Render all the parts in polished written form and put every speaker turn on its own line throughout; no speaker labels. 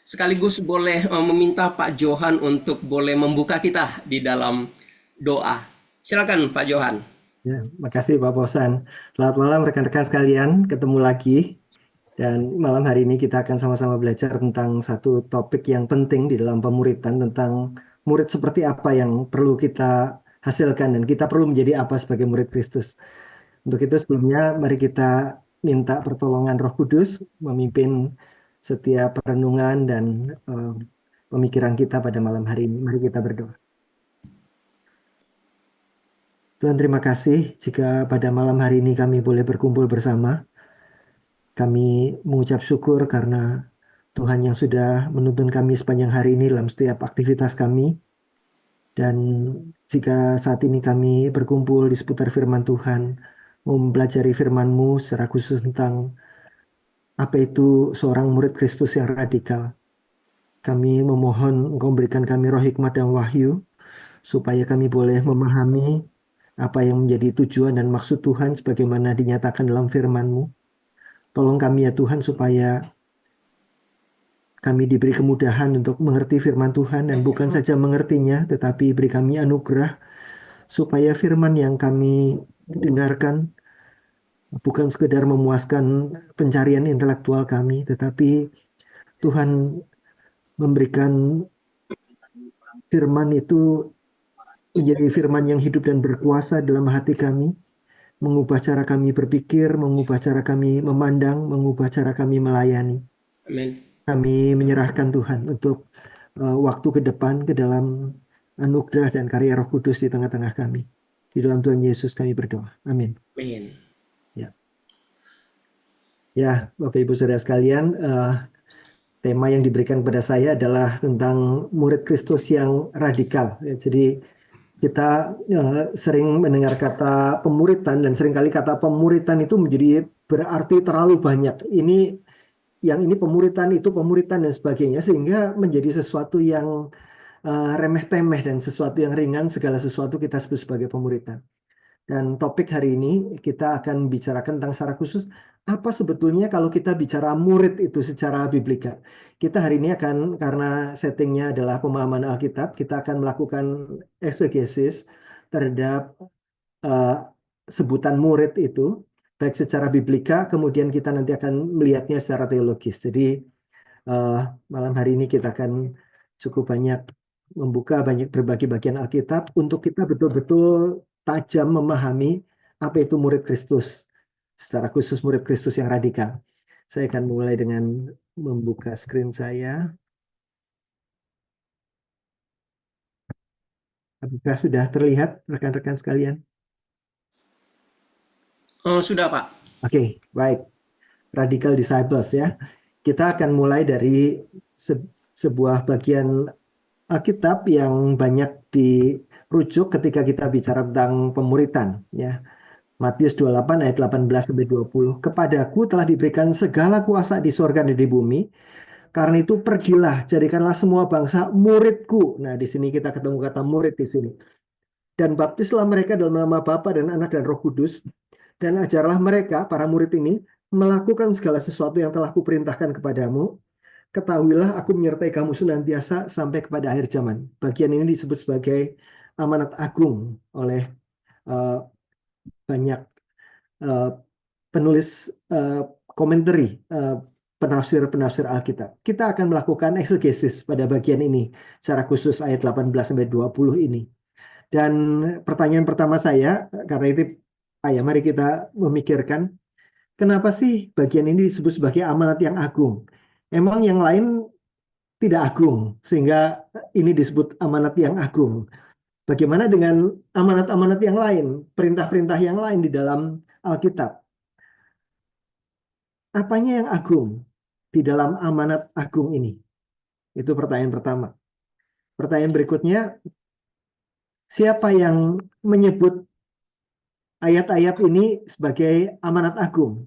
sekaligus boleh meminta Pak Johan untuk boleh membuka kita di dalam doa. Silakan Pak Johan.
Ya, makasih Pak Bosan. Selamat malam rekan-rekan sekalian, ketemu lagi. Dan malam hari ini kita akan sama-sama belajar tentang satu topik yang penting di dalam pemuritan, tentang murid seperti apa yang perlu kita hasilkan dan kita perlu menjadi apa sebagai murid Kristus. Untuk itu sebelumnya mari kita minta pertolongan Roh Kudus memimpin setiap perenungan dan pemikiran kita pada malam hari ini. Mari kita berdoa. Tuhan, terima kasih jika pada malam hari ini kami boleh berkumpul bersama. Kami mengucap syukur karena Tuhan yang sudah menuntun kami sepanjang hari ini dalam setiap aktivitas kami. Dan jika saat ini kami berkumpul di seputar firman Tuhan, mau mempelajari firman-Mu secara khusus tentang apa itu seorang murid Kristus yang radikal. Kami memohon Engkau berikan kami roh hikmat dan wahyu, supaya kami boleh memahami apa yang menjadi tujuan dan maksud Tuhan sebagaimana dinyatakan dalam firman-Mu. Tolong kami ya Tuhan supaya kami diberi kemudahan untuk mengerti firman Tuhan dan bukan saja mengertinya, tetapi beri kami anugerah supaya firman yang kami dengarkan bukan sekedar memuaskan pencarian intelektual kami, tetapi Tuhan memberikan firman itu menjadi firman yang hidup dan berkuasa dalam hati kami, mengubah cara kami berpikir, mengubah cara kami memandang, mengubah cara kami melayani.
Amin.
Kami menyerahkan Tuhan untuk waktu ke depan ke dalam anugerah dan karya Roh Kudus di tengah-tengah kami. Di dalam Tuhan Yesus kami berdoa. Amin.
Amin.
Ya, ya Bapak Ibu Saudara sekalian, tema yang diberikan kepada saya adalah tentang murid Kristus yang radikal. Ya, jadi kita sering mendengar kata pemuritan dan seringkali kata pemuritan itu menjadi berarti terlalu banyak. Yang ini pemuritan, itu pemuritan dan sebagainya, sehingga menjadi sesuatu yang remeh-temeh dan sesuatu yang ringan, segala sesuatu kita sebut sebagai pemuritan. Dan topik hari ini kita akan bicarakan tentang secara khusus apa sebetulnya kalau kita bicara murid itu secara biblika. Kita hari ini akan, karena settingnya adalah pemahaman Alkitab, kita akan melakukan eksegesis terhadap uh, sebutan murid itu, baik secara biblika, kemudian kita nanti akan melihatnya secara teologis. Jadi uh, malam hari ini kita akan cukup banyak membuka banyak berbagai bagian Alkitab untuk kita betul-betul tajam memahami apa itu murid Kristus, secara khusus murid Kristus yang radikal. Saya akan mulai dengan membuka screen saya. Apakah sudah terlihat rekan-rekan sekalian?
Sudah Pak.
Oke, baik. Radical Disciples ya. Kita akan mulai dari sebuah bagian Alkitab yang banyak dirujuk ketika kita bicara tentang pemuritan ya. Matius 28 ayat 18 sampai 20. Kepadaku telah diberikan segala kuasa di sorga dan di bumi. Karena itu pergilah, jadikanlah semua bangsa muridku. Nah, di sini kita ketemu kata murid di sini. Dan baptislah mereka dalam nama Bapa dan Anak dan Roh Kudus. Dan ajarlah mereka, para murid ini, melakukan segala sesuatu yang telah kuperintahkan kepadamu. Ketahuilah aku menyertai kamu senantiasa sampai kepada akhir zaman. Bagian ini disebut sebagai amanat agung oleh uh, banyak uh, penulis komentari, penafsir-penafsir Alkitab. Kita akan melakukan eksegesis pada bagian ini secara khusus ayat 18 sampai 20 ini. Dan pertanyaan pertama saya, karena itu mari kita memikirkan kenapa sih bagian ini disebut sebagai amanat yang agung? Emang yang lain tidak agung, sehingga ini disebut amanat yang agung. Bagaimana dengan amanat-amanat yang lain, perintah-perintah yang lain di dalam Alkitab? Apanya yang agung di dalam amanat agung ini? Itu pertanyaan pertama. Pertanyaan berikutnya, siapa yang menyebut ayat-ayat ini sebagai amanat agung?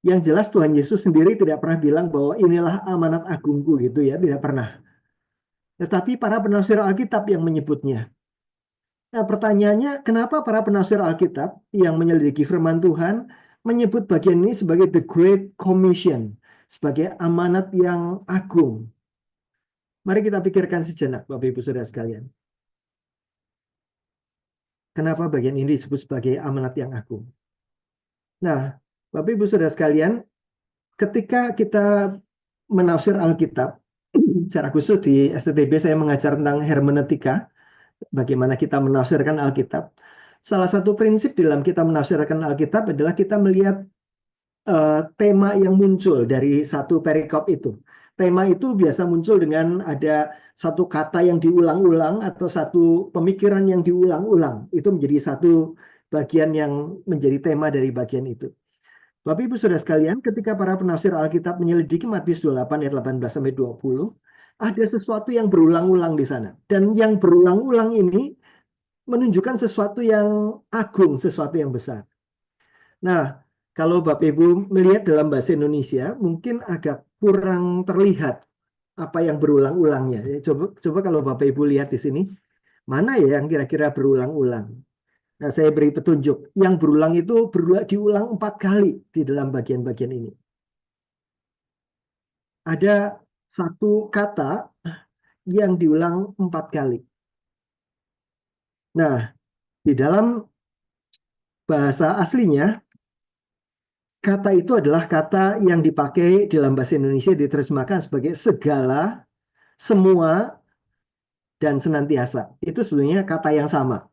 Yang jelas Tuhan Yesus sendiri tidak pernah bilang bahwa inilah amanat agungku gitu ya, tidak pernah. Tetapi para penafsir Alkitab yang menyebutnya. Nah, pertanyaannya, kenapa para penafsir Alkitab yang menyelidiki firman Tuhan menyebut bagian ini sebagai the Great Commission, sebagai amanat yang agung. Mari kita pikirkan sejenak, Bapak Ibu Saudara sekalian. Kenapa bagian ini disebut sebagai amanat yang agung? Nah, Bapak Ibu Saudara sekalian, ketika kita menafsir Alkitab, secara khusus di STTB saya mengajar tentang hermeneutika, bagaimana kita menafsirkan Alkitab. Salah satu prinsip dalam kita menafsirkan Alkitab adalah kita melihat tema yang muncul dari satu perikop itu. Tema itu biasa muncul dengan ada satu kata yang diulang-ulang atau satu pemikiran yang diulang-ulang. Itu menjadi satu bagian yang menjadi tema dari bagian itu. Bapak Ibu Saudara sekalian, ketika para penafsir Alkitab menyelidiki Matius 28 ayat 18 sampai 20, ada sesuatu yang berulang-ulang di sana. Dan yang berulang-ulang ini menunjukkan sesuatu yang agung, sesuatu yang besar. Nah, kalau Bapak Ibu melihat dalam bahasa Indonesia, mungkin agak kurang terlihat apa yang berulang-ulangnya. Coba kalau Bapak Ibu lihat di sini, mana ya yang kira-kira berulang-ulang? Nah, saya beri petunjuk. Yang berulang itu diulang 4 kali di dalam bagian-bagian ini. Ada satu kata yang diulang 4 kali. Nah, di dalam bahasa aslinya, kata itu adalah kata yang dipakai dalam bahasa Indonesia diterjemahkan sebagai segala, semua, dan senantiasa. Itu sebenarnya kata yang sama.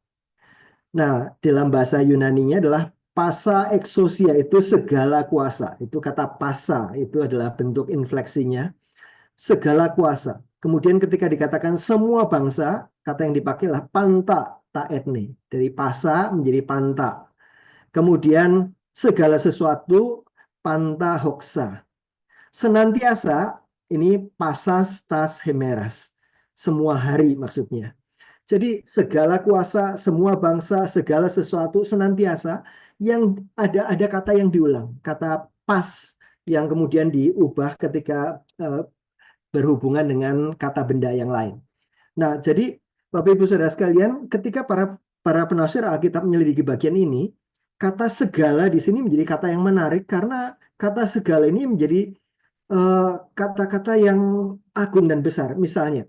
Nah, dalam bahasa Yunaninya adalah pasa exousia, itu segala kuasa. Itu kata pasa, itu adalah bentuk infleksinya. Segala kuasa. Kemudian ketika dikatakan semua bangsa, kata yang dipakai adalah panta ta etne. Dari pasa menjadi panta. Kemudian segala sesuatu panta hoxa. Senantiasa ini pasas tas hemeras. Semua hari maksudnya. Jadi segala kuasa, semua bangsa, segala sesuatu senantiasa yang ada kata yang diulang, kata pas yang kemudian diubah ketika berhubungan dengan kata benda yang lain. Nah, jadi Bapak Ibu Saudara sekalian, ketika para penafsir Alkitab menyelidiki bagian ini, kata segala di sini menjadi kata yang menarik karena kata segala ini menjadi kata-kata yang agung dan besar. Misalnya,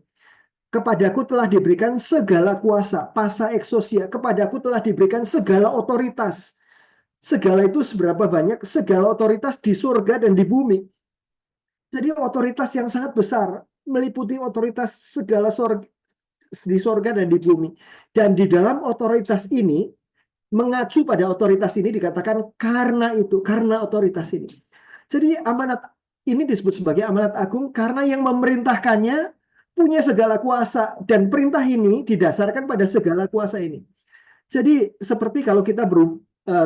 kepadaku telah diberikan segala kuasa, pasa exousia, kepadaku telah diberikan segala otoritas. Segala itu seberapa banyak? Segala otoritas di surga dan di bumi. Jadi otoritas yang sangat besar, meliputi otoritas segala di surga dan di bumi. Dan di dalam otoritas ini, mengacu pada otoritas ini dikatakan karena itu, karena otoritas ini. Jadi amanat ini disebut sebagai amanat agung karena yang memerintahkannya punya segala kuasa, dan perintah ini didasarkan pada segala kuasa ini. Jadi seperti kalau kita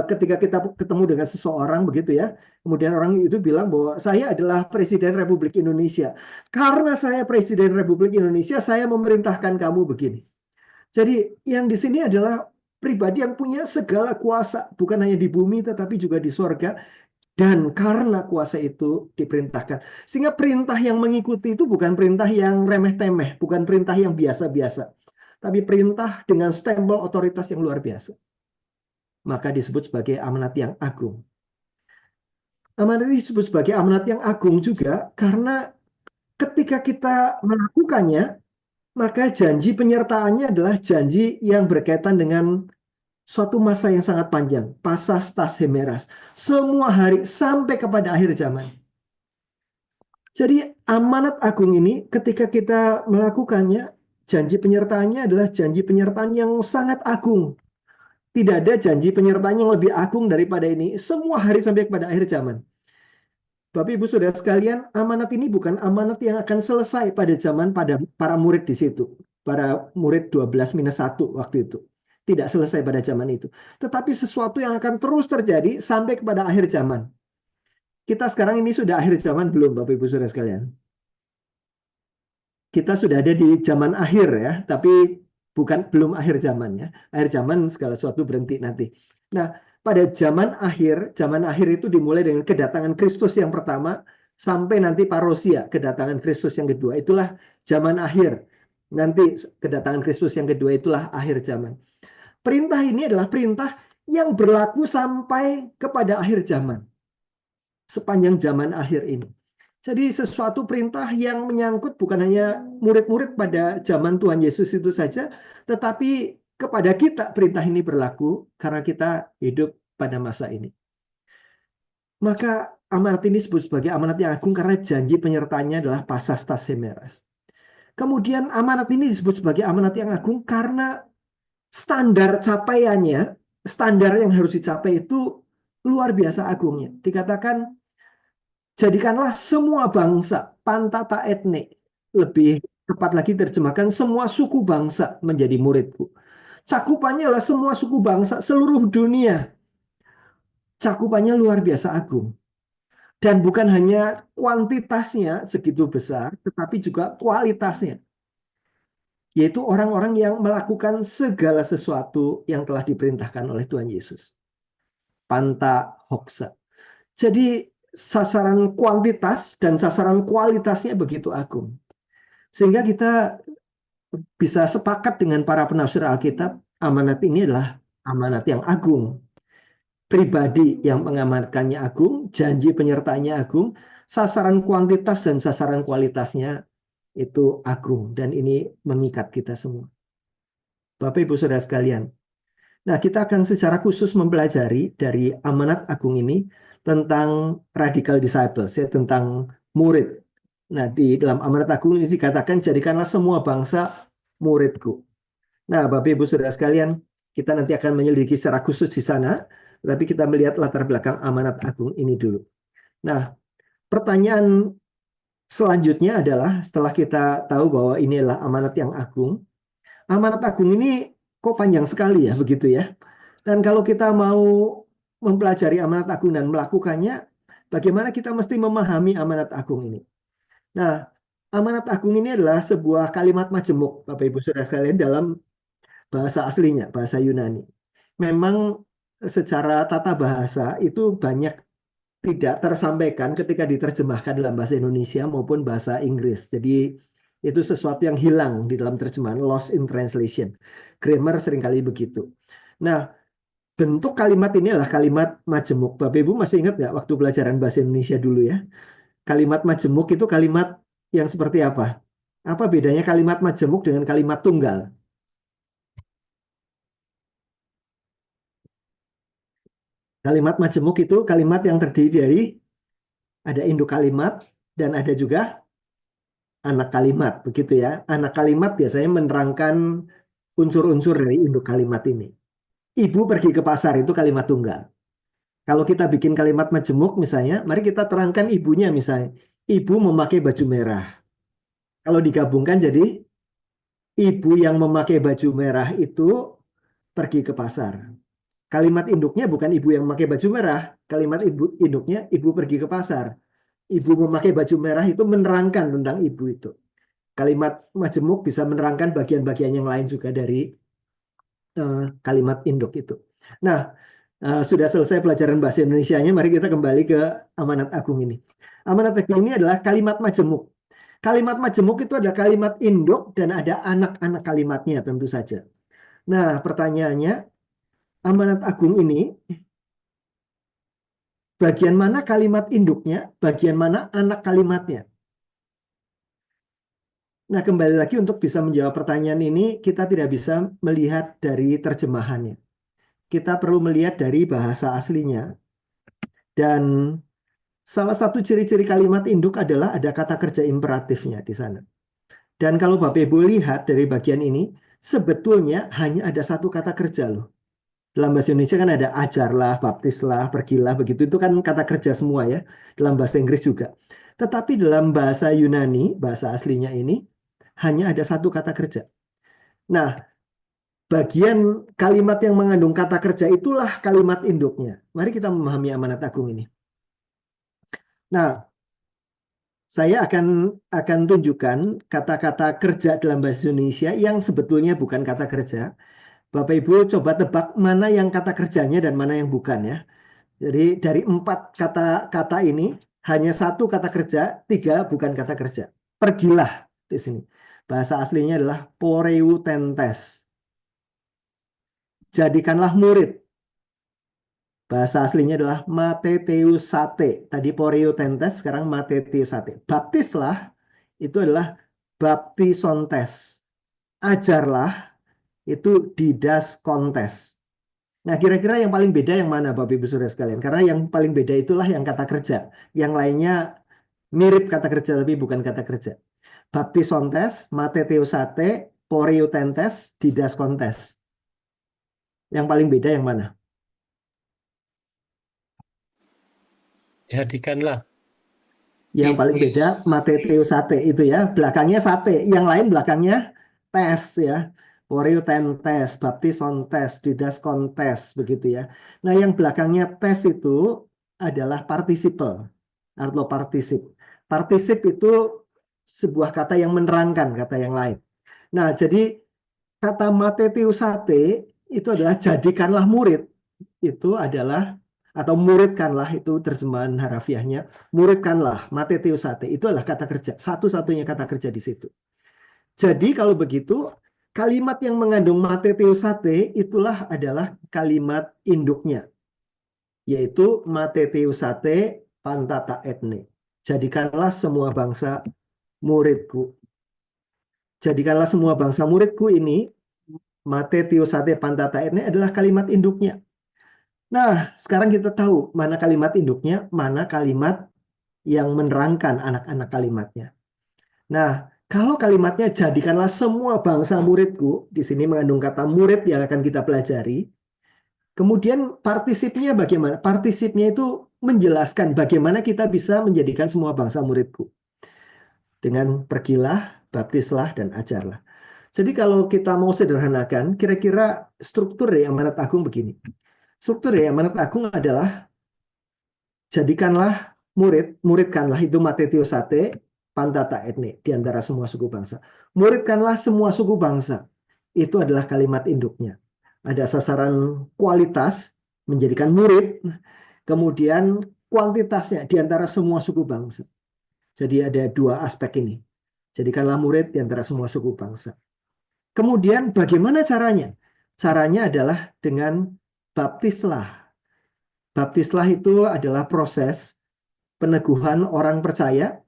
ketika kita ketemu dengan seseorang begitu ya, kemudian orang itu bilang bahwa saya adalah Presiden Republik Indonesia. Karena saya Presiden Republik Indonesia, saya memerintahkan kamu begini. Jadi yang di sini adalah pribadi yang punya segala kuasa, bukan hanya di bumi tetapi juga di sorga. Dan karena kuasa itu diperintahkan. Sehingga perintah yang mengikuti itu bukan perintah yang remeh-temeh, bukan perintah yang biasa-biasa. Tapi perintah dengan stempel otoritas yang luar biasa. Maka disebut sebagai amanat yang agung. Amanat ini disebut sebagai amanat yang agung juga karena ketika kita melakukannya, maka janji penyertaannya adalah janji yang berkaitan dengan suatu masa yang sangat panjang, pasas tas hemeras, semua hari sampai kepada akhir zaman. Jadi amanat agung ini ketika kita melakukannya, janji penyertaannya adalah janji penyertaan yang sangat agung. Tidak ada janji penyertaan yang lebih agung daripada ini, semua hari sampai kepada akhir zaman. Bapak Ibu Saudara sekalian, amanat ini bukan amanat yang akan selesai pada zaman pada para murid di situ. Para murid 12-1 waktu itu. Tidak selesai pada zaman itu. Tetapi sesuatu yang akan terus terjadi sampai kepada akhir zaman. Kita sekarang ini sudah akhir zaman belum, Bapak Ibu Saudara sekalian? Kita sudah ada di zaman akhir ya, tapi belum akhir zaman ya. Akhir zaman segala sesuatu berhenti nanti. Nah, pada zaman akhir itu dimulai dengan kedatangan Kristus yang pertama sampai nanti parousia, kedatangan Kristus yang kedua. Itulah zaman akhir. Nanti kedatangan Kristus yang kedua itulah akhir zaman. Perintah ini adalah perintah yang berlaku sampai kepada akhir zaman, sepanjang zaman akhir ini. Jadi sesuatu perintah yang menyangkut bukan hanya murid-murid pada zaman Tuhan Yesus itu saja, tetapi kepada kita perintah ini berlaku karena kita hidup pada masa ini. Maka amanat ini disebut sebagai amanat yang agung karena janji penyertanya adalah pasas tasemeras. Kemudian amanat ini disebut sebagai amanat yang agung karena standar capaiannya, standar yang harus dicapai itu luar biasa agungnya. Dikatakan, jadikanlah semua bangsa, pantata etne, lebih tepat lagi terjemahkan, semua suku bangsa menjadi muridku. Cakupannya adalah semua suku bangsa seluruh dunia. Cakupannya luar biasa agung. Dan bukan hanya kuantitasnya segitu besar, tetapi juga kualitasnya. Yaitu orang-orang yang melakukan segala sesuatu yang telah diperintahkan oleh Tuhan Yesus. Panta hoxa. Jadi sasaran kuantitas dan sasaran kualitasnya begitu agung. Sehingga kita bisa sepakat dengan para penafsir Alkitab, amanat ini adalah amanat yang agung. Pribadi yang mengamanatkannya agung, janji penyertanya agung, sasaran kuantitas dan sasaran kualitasnya itu agung. Dan ini mengikat kita semua. Bapak Ibu Saudara sekalian, nah kita akan secara khusus mempelajari dari amanat agung ini tentang radical disciples, ya, tentang murid. Nah, di dalam amanat agung ini dikatakan, jadikanlah semua bangsa muridku. Nah, Bapak Ibu Saudara sekalian, kita nanti akan menyelidiki secara khusus di sana, tapi kita melihat latar belakang amanat agung ini dulu. Nah, pertanyaan selanjutnya adalah setelah kita tahu bahwa ini adalah amanat agung ini kok panjang sekali ya, begitu ya. Dan kalau kita mau mempelajari amanat agung dan melakukannya, bagaimana kita mesti memahami amanat agung ini? Nah, amanat agung ini adalah sebuah kalimat majemuk, Bapak Ibu Saudara sekalian, dalam bahasa aslinya, bahasa Yunani. Memang secara tata bahasa itu banyak tidak tersampaikan ketika diterjemahkan dalam bahasa Indonesia maupun bahasa Inggris. Jadi itu sesuatu yang hilang di dalam terjemahan, lost in translation. Grammar seringkali begitu. Nah, bentuk kalimat ini adalah kalimat majemuk. Bapak Ibu masih ingat nggak waktu pelajaran bahasa Indonesia dulu ya? Kalimat majemuk itu kalimat yang seperti apa? Apa bedanya kalimat majemuk dengan kalimat tunggal? Kalimat majemuk itu kalimat yang terdiri dari ada induk kalimat dan ada juga anak kalimat, begitu ya. Anak kalimat biasanya menerangkan unsur-unsur dari induk kalimat ini. Ibu pergi ke pasar itu kalimat tunggal. Kalau kita bikin kalimat majemuk misalnya, mari kita terangkan ibunya misalnya. Ibu memakai baju merah. Kalau digabungkan jadi ibu yang memakai baju merah itu pergi ke pasar. Kalimat induknya bukan ibu yang memakai baju merah. Kalimat induknya ibu pergi ke pasar. Ibu memakai baju merah itu menerangkan tentang ibu itu. Kalimat majemuk bisa menerangkan bagian-bagian yang lain juga dari kalimat induk itu. Nah, sudah selesai pelajaran bahasa Indonesianya, mari kita kembali ke amanat agung ini. Amanat agung ini adalah kalimat majemuk. Kalimat majemuk itu ada kalimat induk dan ada anak-anak kalimatnya tentu saja. Nah, pertanyaannya, amanat agung ini, bagian mana kalimat induknya, bagian mana anak kalimatnya? Nah, kembali lagi untuk bisa menjawab pertanyaan ini, kita tidak bisa melihat dari terjemahannya. Kita perlu melihat dari bahasa aslinya. Dan salah satu ciri-ciri kalimat induk adalah ada kata kerja imperatifnya di sana. Dan kalau Bapak Ibu lihat dari bagian ini, sebetulnya hanya ada satu kata kerja loh. Dalam bahasa Indonesia kan ada ajarlah, baptislah, pergilah, begitu. Itu kan kata kerja semua ya. Dalam bahasa Inggris juga. Tetapi dalam bahasa Yunani, bahasa aslinya ini, hanya ada satu kata kerja. Nah, bagian kalimat yang mengandung kata kerja itulah kalimat induknya. Mari kita memahami amanat agung ini. Nah, saya akan tunjukkan kata-kata kerja dalam bahasa Indonesia yang sebetulnya bukan kata kerja. Bapak Ibu coba tebak mana yang kata kerjanya dan mana yang bukan ya. Jadi dari 4 kata-kata ini hanya satu kata kerja, 3 bukan kata kerja. Pergilah di sini. Bahasa aslinya adalah poreutentes. Jadikanlah murid. Bahasa aslinya adalah mateteusate. Tadi poreuotentes, sekarang mateteusate. Baptislah itu adalah baptisontes. Ajarlah itu didaskontes. Nah, kira-kira yang paling beda yang mana, Bapak Ibu Saudara sekalian? Karena yang paling beda itulah yang kata kerja. Yang lainnya mirip kata kerja, tapi bukan kata kerja. Baptisontes, mateteusate, poreuotentes, didaskontes. Yang paling beda yang mana?
Jadikanlah.
Yang paling beda mateteusate itu ya, belakangnya sate, yang lain belakangnya tes ya. Poreuotentes, baptisontes, didaskontes begitu ya. Nah, yang belakangnya tes itu adalah participle atau partisip. Partisip itu sebuah kata yang menerangkan kata yang lain. Nah, jadi kata mateteusate itu adalah jadikanlah murid. Itu adalah atau muridkanlah itu terjemahan harafiahnya. Muridkanlah, mateteusate itu adalah kata kerja, satu-satunya kata kerja di situ. Jadi kalau begitu kalimat yang mengandung mateteusate itulah adalah kalimat induknya, yaitu mateteusate pantata etne. Jadikanlah semua bangsa muridku. Jadikanlah semua bangsa muridku ini, mateteusate pantata etne adalah kalimat induknya. Nah, sekarang kita tahu mana kalimat induknya, mana kalimat yang menerangkan anak-anak kalimatnya. Nah, kalau kalimatnya jadikanlah semua bangsa muridku, di sini mengandung kata murid yang akan kita pelajari. Kemudian partisipnya bagaimana? Partisipnya itu menjelaskan bagaimana kita bisa menjadikan semua bangsa muridku. Dengan pergilah, baptislah, dan ajarlah. Jadi kalau kita mau sederhanakan, kira-kira struktur dari amanat agung begini. Struktur dari amanat agung adalah jadikanlah murid, muridkanlah itu mateteusate pantata etne di antara semua suku bangsa. Muridkanlah semua suku bangsa. Itu adalah kalimat induknya. Ada sasaran kualitas menjadikan murid, kemudian kuantitasnya di antara semua suku bangsa. Jadi ada dua aspek ini. Jadikanlah murid di antara semua suku bangsa. Kemudian bagaimana caranya? Caranya adalah dengan baptislah. Baptislah itu adalah proses peneguhan orang percaya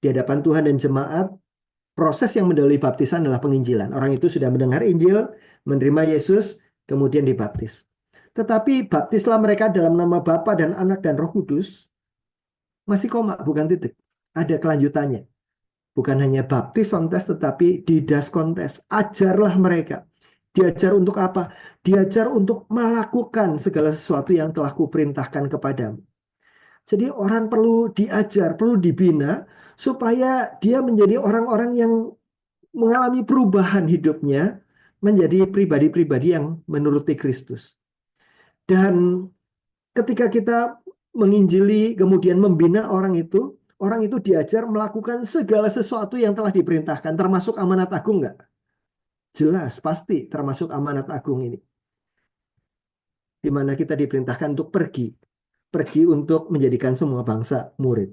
di hadapan Tuhan dan jemaat. Proses yang mendahului baptisan adalah penginjilan. Orang itu sudah mendengar Injil, menerima Yesus, kemudian dibaptis. Tetapi baptislah mereka dalam nama Bapa dan Anak dan Roh Kudus, masih koma, bukan titik. Ada kelanjutannya. Bukan hanya baptis kontes, tetapi didas kontes. Ajarlah mereka. Diajar untuk apa? Diajar untuk melakukan segala sesuatu yang telah kuperintahkan kepadamu. Jadi orang perlu diajar, perlu dibina, supaya dia menjadi orang-orang yang mengalami perubahan hidupnya, menjadi pribadi-pribadi yang menuruti Kristus. Dan ketika kita menginjili, kemudian membina orang itu diajar melakukan segala sesuatu yang telah diperintahkan, termasuk amanat agung nggak? Jelas, pasti termasuk amanat agung ini. Di mana kita diperintahkan untuk pergi. Pergi untuk menjadikan semua bangsa murid.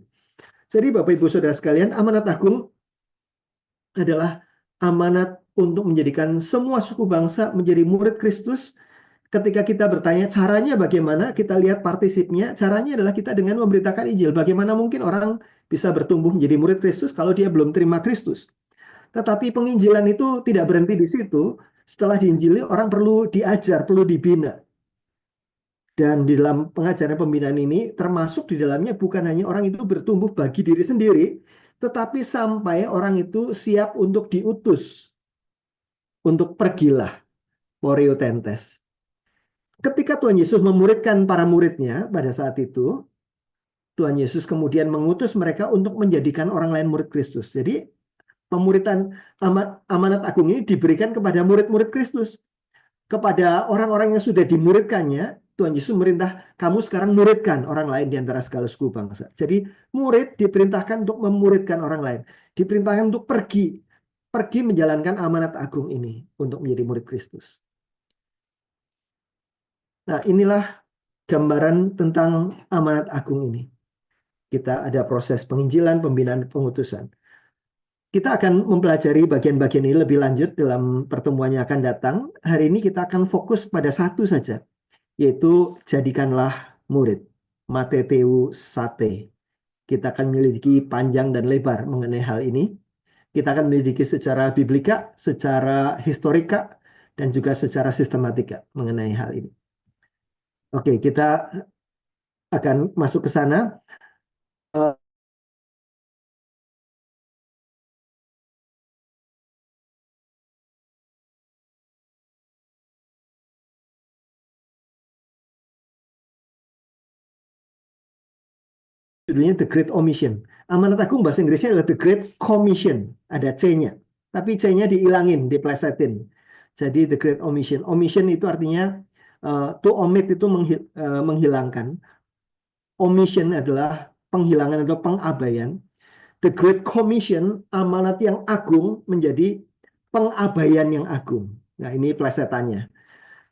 Jadi Bapak Ibu Saudara sekalian, amanat agung adalah amanat untuk menjadikan semua suku bangsa menjadi murid Kristus. Ketika kita bertanya caranya bagaimana, kita lihat partisipnya. Caranya adalah kita dengan memberitakan Injil. Bagaimana mungkin orang bisa bertumbuh menjadi murid Kristus kalau dia belum terima Kristus? Tetapi penginjilan itu tidak berhenti di situ. Setelah diinjili, orang perlu diajar, perlu dibina. Dan di dalam pengajaran pembinaan ini, termasuk di dalamnya bukan hanya orang itu bertumbuh bagi diri sendiri, tetapi sampai orang itu siap untuk diutus. Untuk pergilah, poreuotentes. Ketika Tuhan Yesus memuridkan para muridnya pada saat itu, Tuhan Yesus kemudian mengutus mereka untuk menjadikan orang lain murid Kristus. Jadi pemuridan amanat agung ini diberikan kepada murid-murid Kristus. Kepada orang-orang yang sudah dimuridkannya, Tuhan Yesus merintah, kamu sekarang muridkan orang lain di antara segala suku bangsa. Jadi murid diperintahkan untuk memuridkan orang lain. Diperintahkan untuk pergi. Pergi menjalankan amanat agung ini untuk menjadi murid Kristus. Nah, inilah gambaran tentang amanat agung ini. Kita ada proses penginjilan, pembinaan, pengutusan. Kita akan mempelajari bagian-bagian ini lebih lanjut dalam pertemuan yang akan datang. Hari ini kita akan fokus pada satu saja, yaitu jadikanlah murid. Mateteu sate. Kita akan memiliki panjang dan lebar mengenai hal ini. Kita akan memiliki secara biblika, secara historika, dan juga secara sistematika mengenai hal ini. Oke, kita akan masuk ke sana. Eh, Judulnya The Great Omission. Amanat Agung bahasa Inggrisnya adalah The Great Commission. Ada C-nya. Tapi C-nya dihilangin, diplesetin. Jadi The Great Omission. Omission itu artinya to omit itu menghilangkan. Omission adalah penghilangan atau pengabaian. The Great Commission, amanat yang agung menjadi pengabaian yang agung. Nah, ini plesetannya.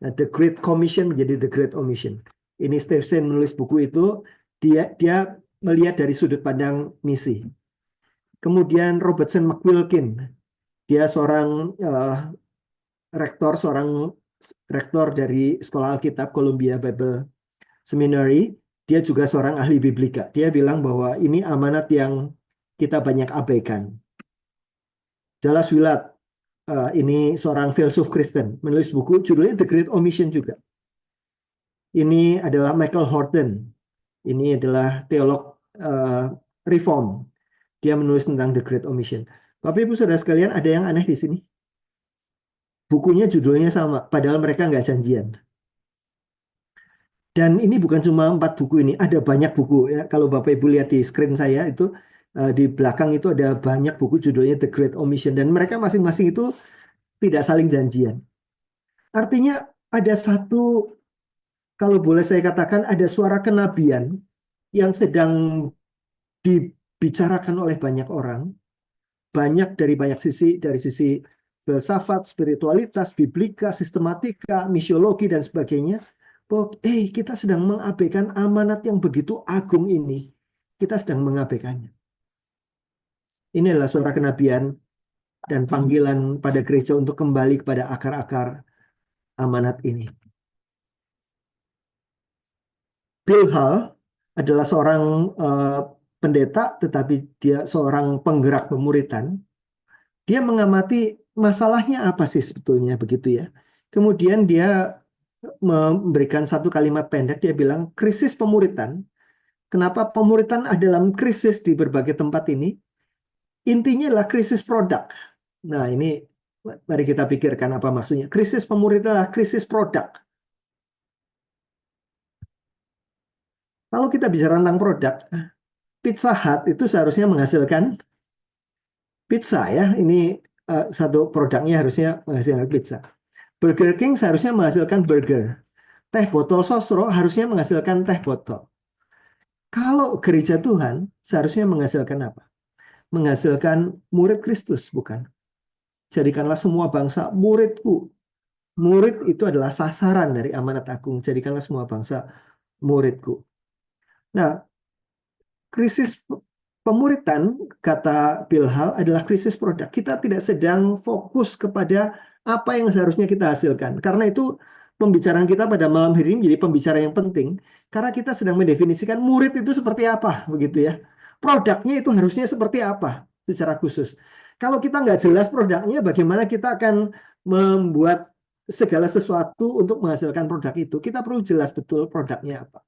Nah, The Great Commission menjadi The Great Omission. Ini Stephen menulis buku itu, dia melihat dari sudut pandang misi. Kemudian Robertson McQuilkin, dia seorang rektor dari Sekolah Alkitab Columbia Bible Seminary. Dia juga seorang ahli biblika. Dia bilang bahwa ini amanat yang kita banyak abaikan. Dallas Willard, ini seorang filsuf Kristen, menulis buku judulnya The Great Omission juga. Ini adalah Michael Horton. Ini adalah teolog Reform. Dia menulis tentang The Great Omission. Bapak Ibu Saudara sekalian, ada yang aneh di sini. Bukunya judulnya sama, padahal mereka nggak janjian. Dan ini bukan cuma 4 buku ini, ada banyak buku. Ya. Kalau Bapak Ibu lihat di screen saya itu, di belakang itu ada banyak buku judulnya The Great Omission. Dan mereka masing-masing itu tidak saling janjian. Artinya ada satu, kalau boleh saya katakan, ada suara kenabian yang sedang dibicarakan oleh banyak orang. Banyak dari banyak sisi, dari sisi filsafat, spiritualitas, biblika, sistematika, misiologi, dan sebagainya. Kita sedang mengabaikan amanat yang begitu agung ini. Kita sedang mengabaikannya. Ini adalah suara kenabian dan panggilan pada gereja untuk kembali kepada akar-akar amanat ini. Bill Hall adalah seorang pendeta, tetapi dia seorang penggerak pemuritan. Dia mengamati masalahnya apa sih sebetulnya begitu ya. Kemudian dia memberikan satu kalimat pendek, dia bilang krisis pemuritan. Kenapa pemuritan ada dalam krisis di berbagai tempat ini? Intinya adalah krisis produk. Nah ini mari kita pikirkan apa maksudnya. Krisis pemuritan adalah krisis produk. Kalau kita bicara tentang produk, Pizza Hut itu seharusnya menghasilkan pizza ya. Ini satu produknya harusnya menghasilkan pizza. Burger King seharusnya menghasilkan burger. Teh botol sosro harusnya menghasilkan teh botol. Kalau gereja Tuhan seharusnya menghasilkan apa? Menghasilkan murid Kristus, bukan? Jadikanlah semua bangsa muridku. Murid itu adalah sasaran dari amanat agung. Jadikanlah semua bangsa muridku. Nah, krisis pemuritan, kata Bill Hall, adalah krisis produk. Kita tidak sedang fokus kepada apa yang seharusnya kita hasilkan. Karena itu pembicaraan kita pada malam hari ini menjadi pembicaraan yang penting. Karena kita sedang mendefinisikan murid itu seperti apa, begitu ya. Produknya itu harusnya seperti apa secara khusus. Kalau kita nggak jelas produknya, bagaimana kita akan membuat segala sesuatu untuk menghasilkan produk itu? Kita perlu jelas betul produknya apa.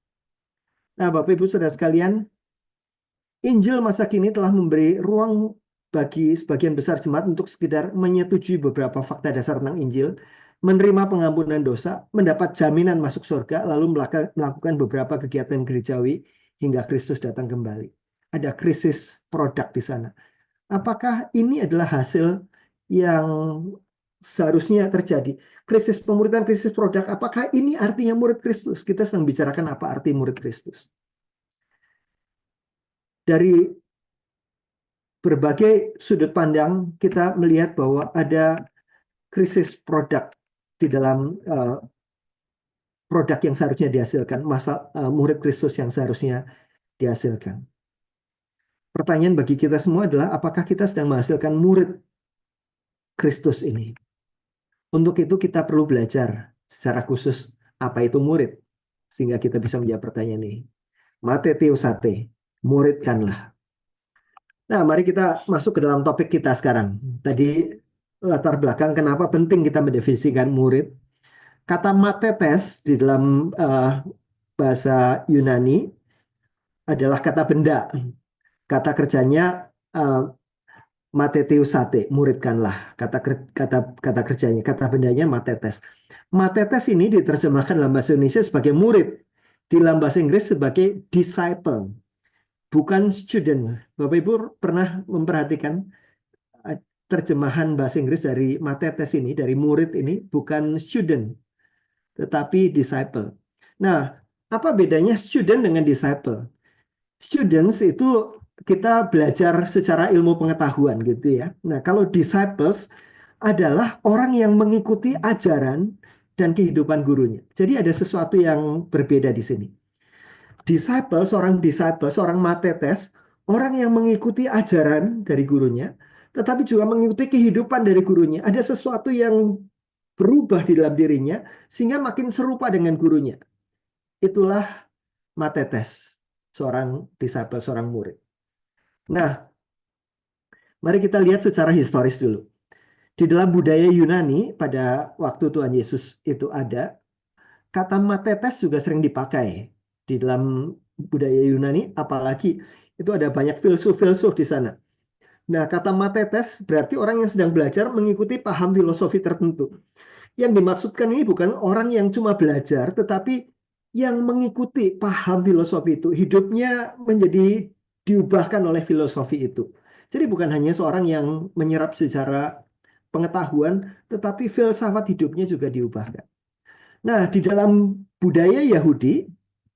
Nah, Bapak Ibu Saudara sekalian, Injil masa kini telah memberi ruang bagi sebagian besar jemaat untuk sekedar menyetujui beberapa fakta dasar tentang Injil, menerima pengampunan dosa, mendapat jaminan masuk surga, lalu melakukan beberapa kegiatan gerejawi hingga Kristus datang kembali. Ada krisis produk di sana. Apakah ini adalah hasil yang seharusnya terjadi? Krisis pemuritan, krisis produk, apakah ini artinya murid Kristus? Kita sedang bicarakan apa arti murid Kristus. Dari berbagai sudut pandang kita melihat bahwa ada krisis produk di dalam produk yang seharusnya dihasilkan, murid Kristus yang seharusnya dihasilkan. Pertanyaan bagi kita semua adalah apakah kita sedang menghasilkan murid Kristus ini? Untuk itu kita perlu belajar secara khusus apa itu murid. Sehingga kita bisa menjawab pertanyaan ini. Mate theosate, muridkanlah. Nah, mari kita masuk ke dalam topik kita sekarang. Tadi latar belakang kenapa penting kita mendefinisikan murid. Kata matetes di dalam bahasa Yunani adalah kata benda. Kata kerjanya uh, mateteusate, muridkanlah. Kata kerjanya, kata bendanya matetes. Matetes ini diterjemahkan dalam bahasa Indonesia sebagai murid, di dalam bahasa Inggris sebagai disciple, bukan student. Bapak Ibu pernah memperhatikan terjemahan bahasa Inggris dari matetes ini, dari murid ini, bukan student, tetapi disciple. Nah, apa bedanya student dengan disciple? Students itu kita belajar secara ilmu pengetahuan gitu ya. Nah, kalau disciples adalah orang yang mengikuti ajaran dan kehidupan gurunya. Jadi ada sesuatu yang berbeda di sini. Disciple, seorang matetes, orang yang mengikuti ajaran dari gurunya, tetapi juga mengikuti kehidupan dari gurunya. Ada sesuatu yang berubah di dalam dirinya sehingga makin serupa dengan gurunya. Itulah matetes, seorang disciple, seorang murid. Nah, mari kita lihat secara historis dulu. Di dalam budaya Yunani pada waktu Tuhan Yesus itu ada, kata matetes juga sering dipakai di dalam budaya Yunani, apalagi itu ada banyak filsuf-filsuf di sana. Nah, kata matetes berarti orang yang sedang belajar mengikuti paham filosofi tertentu. Yang dimaksudkan ini bukan orang yang cuma belajar, tetapi yang mengikuti paham filosofi itu, hidupnya menjadi diubahkan oleh filosofi itu. Jadi bukan hanya seorang yang menyerap secara pengetahuan, tetapi filsafat hidupnya juga diubahkan. Nah, di dalam budaya Yahudi,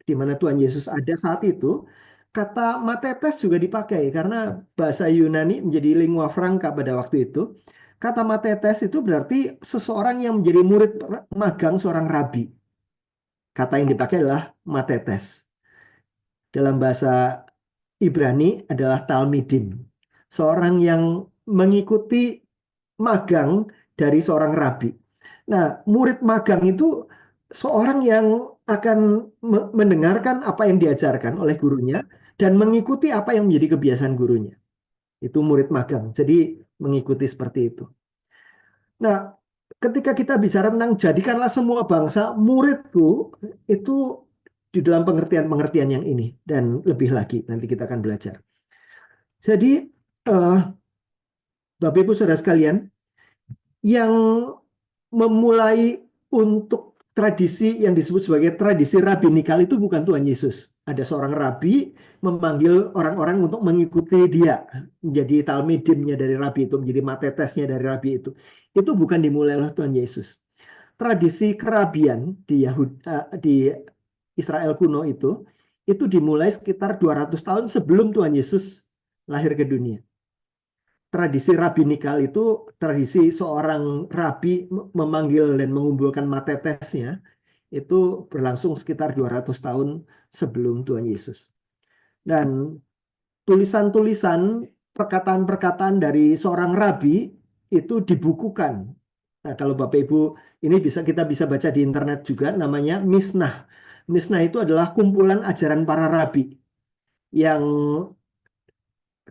di mana Tuhan Yesus ada saat itu, kata matetes juga dipakai karena bahasa Yunani menjadi lingua franca pada waktu itu. Kata matetes itu berarti seseorang yang menjadi murid magang seorang rabi. Kata yang dipakai adalah matetes. Dalam bahasa Ibrani adalah talmidim. Seorang yang mengikuti magang dari seorang rabi. Nah, murid magang itu seorang yang akan mendengarkan apa yang diajarkan oleh gurunya dan mengikuti apa yang menjadi kebiasaan gurunya. Itu murid magang. Jadi mengikuti seperti itu. Nah, ketika kita bicara tentang jadikanlah semua bangsa muridku, itu di dalam pengertian-pengertian yang ini dan lebih lagi nanti kita akan belajar. Jadi, Bapak Ibu Saudara sekalian, yang memulai untuk tradisi yang disebut sebagai tradisi rabbinikal itu bukan Tuhan Yesus. Ada seorang rabi memanggil orang-orang untuk mengikuti dia, menjadi talmidimnya dari rabi itu, menjadi matetesnya dari rabi itu. Itu bukan dimulai oleh Tuhan Yesus. Tradisi kerabian di Israel kuno itu dimulai sekitar 200 tahun sebelum Tuhan Yesus lahir ke dunia. Tradisi rabbinikal itu tradisi seorang rabi memanggil dan mengumpulkan matetesnya itu berlangsung sekitar 200 tahun sebelum Tuhan Yesus. Dan tulisan-tulisan, perkataan-perkataan dari seorang rabi itu dibukukan. Nah, kalau Bapak Ibu ini kita bisa baca di internet juga, namanya Mishnah. Mishnah itu adalah kumpulan ajaran para rabi yang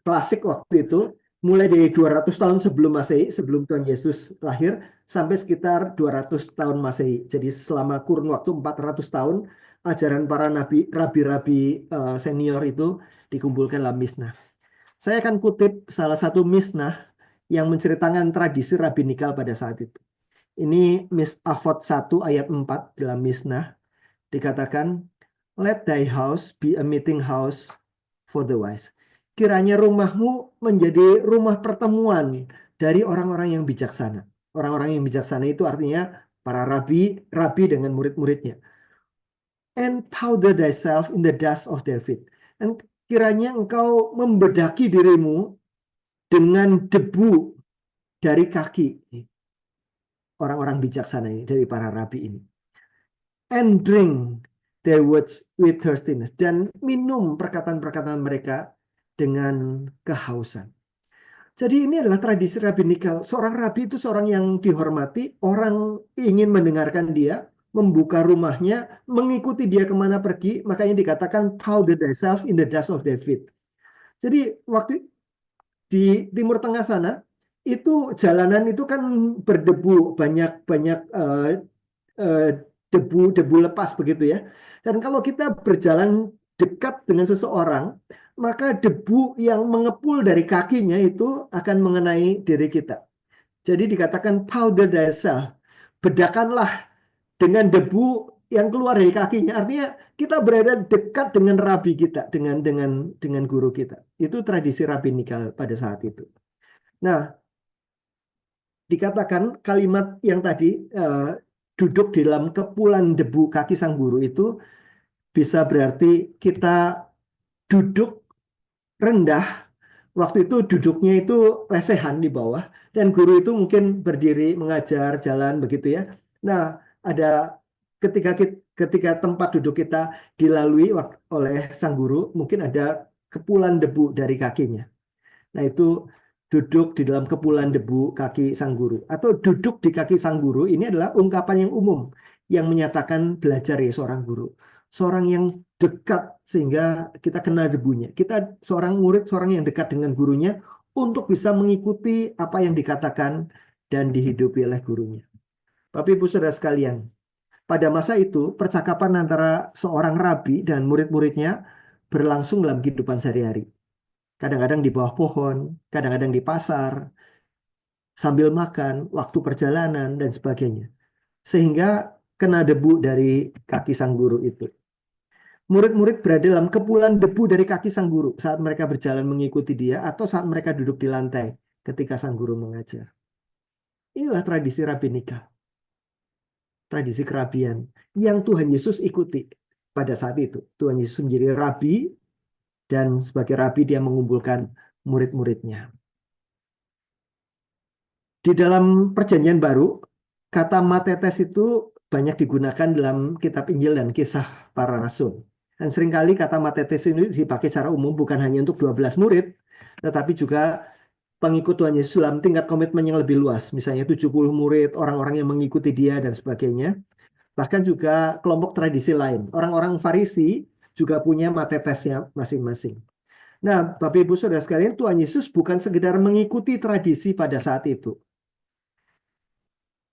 klasik waktu itu, mulai dari 200 tahun sebelum Masehi, sebelum Tuhan Yesus lahir, sampai sekitar 200 tahun Masehi. Jadi selama kurun waktu 400 tahun, ajaran para nabi, rabi-rabi senior itu dikumpulkan dalam Mishnah. Saya akan kutip salah satu Mishnah yang menceritakan tradisi rabbinikal pada saat itu. Ini Avot 1 ayat 4 dalam Mishnah. Dikatakan, let thy house be a meeting house for the wise. Kiranya rumahmu menjadi rumah pertemuan dari orang-orang yang bijaksana. Orang-orang yang bijaksana itu artinya para rabi dengan murid-muridnya. And powder thyself in the dust of their feet. Dan kiranya engkau membedaki dirimu dengan debu dari kaki orang-orang bijaksana ini, dari para rabi ini. And drink their words with thirstiness. Dan minum perkataan-perkataan mereka dengan kehausan. Jadi ini adalah tradisi rabbinikal. Seorang rabi itu seorang yang dihormati, orang ingin mendengarkan dia, membuka rumahnya, mengikuti dia kemana pergi, makanya dikatakan powder thyself in the dust of their feet. Jadi waktu di Timur Tengah sana itu jalanan itu kan berdebu, banyak eh, debu lepas begitu ya. Dan kalau kita berjalan dekat dengan seseorang, maka debu yang mengepul dari kakinya itu akan mengenai diri kita. Jadi dikatakan powder thyself, bedakanlah dengan debu yang keluar dari kakinya. Artinya kita berada dekat dengan rabi kita, dengan guru kita. Itu tradisi rabbinikal pada saat itu. Nah, dikatakan kalimat yang tadi duduk di dalam kepulan debu kaki sang guru itu bisa berarti kita duduk rendah. Waktu itu duduknya itu lesehan di bawah dan guru itu mungkin berdiri mengajar jalan begitu ya. Nah, ada ketika tempat duduk kita dilalui oleh sang guru, mungkin ada kepulan debu dari kakinya. Nah, itu duduk di dalam kepulan debu kaki sang guru atau duduk di kaki sang guru ini adalah ungkapan yang umum yang menyatakan belajar ya seorang guru. Seorang yang dekat sehingga kita kenal debunya. Kita seorang murid, seorang yang dekat dengan gurunya untuk bisa mengikuti apa yang dikatakan dan dihidupi oleh gurunya. Bapak Ibu Saudara sekalian, pada masa itu percakapan antara seorang rabi dan murid-muridnya berlangsung dalam kehidupan sehari-hari. Kadang-kadang di bawah pohon, kadang-kadang di pasar, sambil makan, waktu perjalanan, dan sebagainya. Sehingga kena debu dari kaki sang guru itu. Murid-murid berada dalam kepulan debu dari kaki sang guru saat mereka berjalan mengikuti dia atau saat mereka duduk di lantai ketika sang guru mengajar. Inilah tradisi rabbinika, tradisi kerabian yang Tuhan Yesus ikuti pada saat itu. Tuhan Yesus menjadi rabi dan sebagai rabi dia mengumpulkan murid-muridnya. Di dalam Perjanjian Baru, kata matetes itu banyak digunakan dalam kitab Injil dan kisah para rasul. Dan seringkali kata matetes ini dipakai secara umum bukan hanya untuk 12 murid, tetapi juga pengikut Tuhan Yesus dalam tingkat komitmen yang lebih luas. Misalnya 70 murid, orang-orang yang mengikuti dia, dan sebagainya. Bahkan juga kelompok tradisi lain. Orang-orang Farisi juga punya matetesnya masing-masing. Nah, Bapak Ibu Saudara sekalian, Tuhan Yesus bukan sekedar mengikuti tradisi pada saat itu.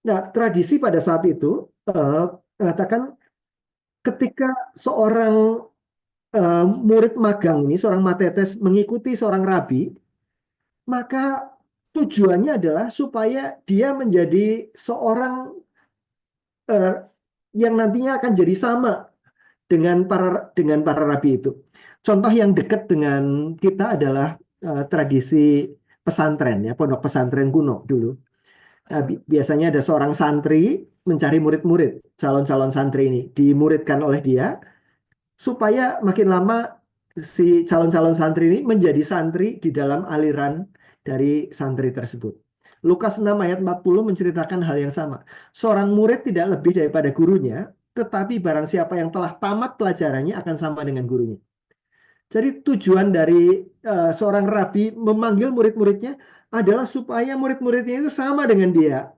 Nah, tradisi pada saat itu mengatakan ketika seorang murid magang ini, seorang matetes mengikuti seorang rabi, maka tujuannya adalah supaya dia menjadi seorang uh, yang nantinya akan jadi sama dengan para rabi itu. Contoh yang dekat dengan kita adalah tradisi pesantren ya, pondok pesantren kuno dulu. Biasanya ada seorang santri mencari murid-murid, calon-calon santri ini dimuridkan oleh dia supaya makin lama si calon-calon santri ini menjadi santri di dalam aliran dari santri tersebut. Lukas 6 ayat 40 menceritakan hal yang sama. Seorang murid tidak lebih daripada gurunya, tetapi barang siapa yang telah tamat pelajarannya akan sama dengan gurunya. Jadi tujuan dari seorang rabi memanggil murid-muridnya adalah supaya murid-muridnya itu sama dengan dia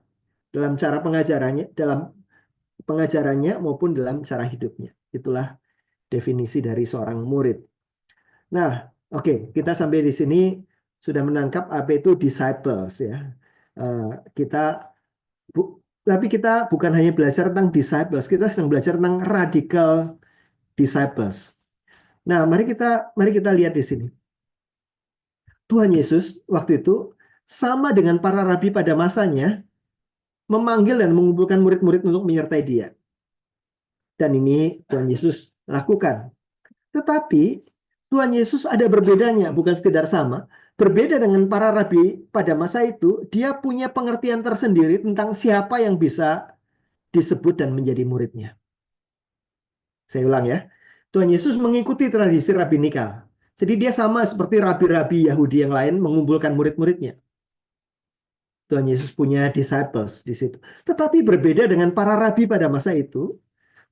dalam cara pengajarannya maupun dalam cara hidupnya. Itulah definisi dari seorang murid. Nah, oke, kita sampai di sini sudah menangkap apa itu disciples ya. Eh, kita tapi kita bukan hanya belajar tentang disciples, kita sedang belajar tentang radical disciples. Nah, mari kita lihat di sini. Tuhan Yesus waktu itu sama dengan para rabi pada masanya memanggil dan mengumpulkan murid-murid untuk menyertai dia. Dan ini Tuhan Yesus lakukan. Tetapi Tuhan Yesus ada berbedanya, bukan sekedar sama. Berbeda dengan para rabi pada masa itu, dia punya pengertian tersendiri tentang siapa yang bisa disebut dan menjadi muridnya. Saya ulang ya. Tuhan Yesus mengikuti tradisi rabbinikal. Jadi dia sama seperti rabi-rabi Yahudi yang lain mengumpulkan murid-muridnya. Tuhan Yesus punya disciples di situ. Tetapi berbeda dengan para rabi pada masa itu,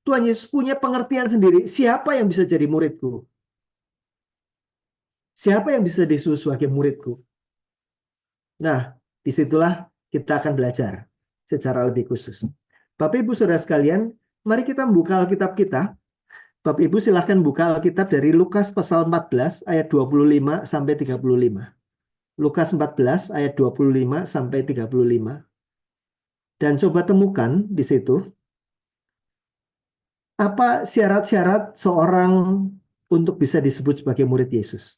Tuhan Yesus punya pengertian sendiri, siapa yang bisa jadi muridku? Siapa yang bisa disebut sebagai muridku? Nah, disitulah kita akan belajar secara lebih khusus. Bapak Ibu Saudara sekalian, Mari kita membuka Alkitab kita. Bapak Ibu silahkan buka Alkitab dari Lukas pasal 14 ayat 25 sampai 35. Lukas 14 ayat 25 sampai 35. Dan coba temukan di situ apa syarat-syarat seorang untuk bisa disebut sebagai murid Yesus.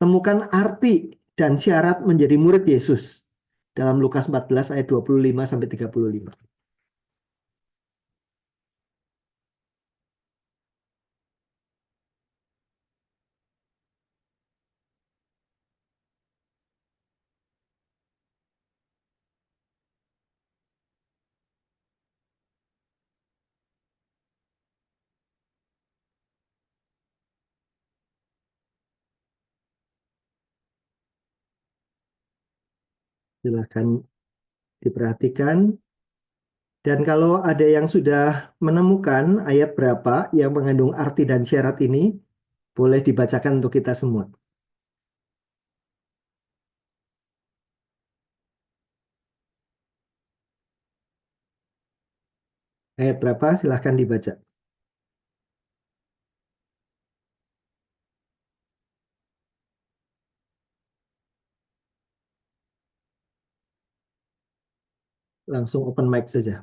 Temukan arti dan syarat menjadi murid Yesus dalam Lukas 14 ayat 25 sampai 35. Silahkan diperhatikan. Dan kalau ada yang sudah menemukan ayat berapa yang mengandung arti dan syarat ini, boleh dibacakan untuk kita semua. Ayat berapa? Silahkan dibaca. Langsung open mic saja.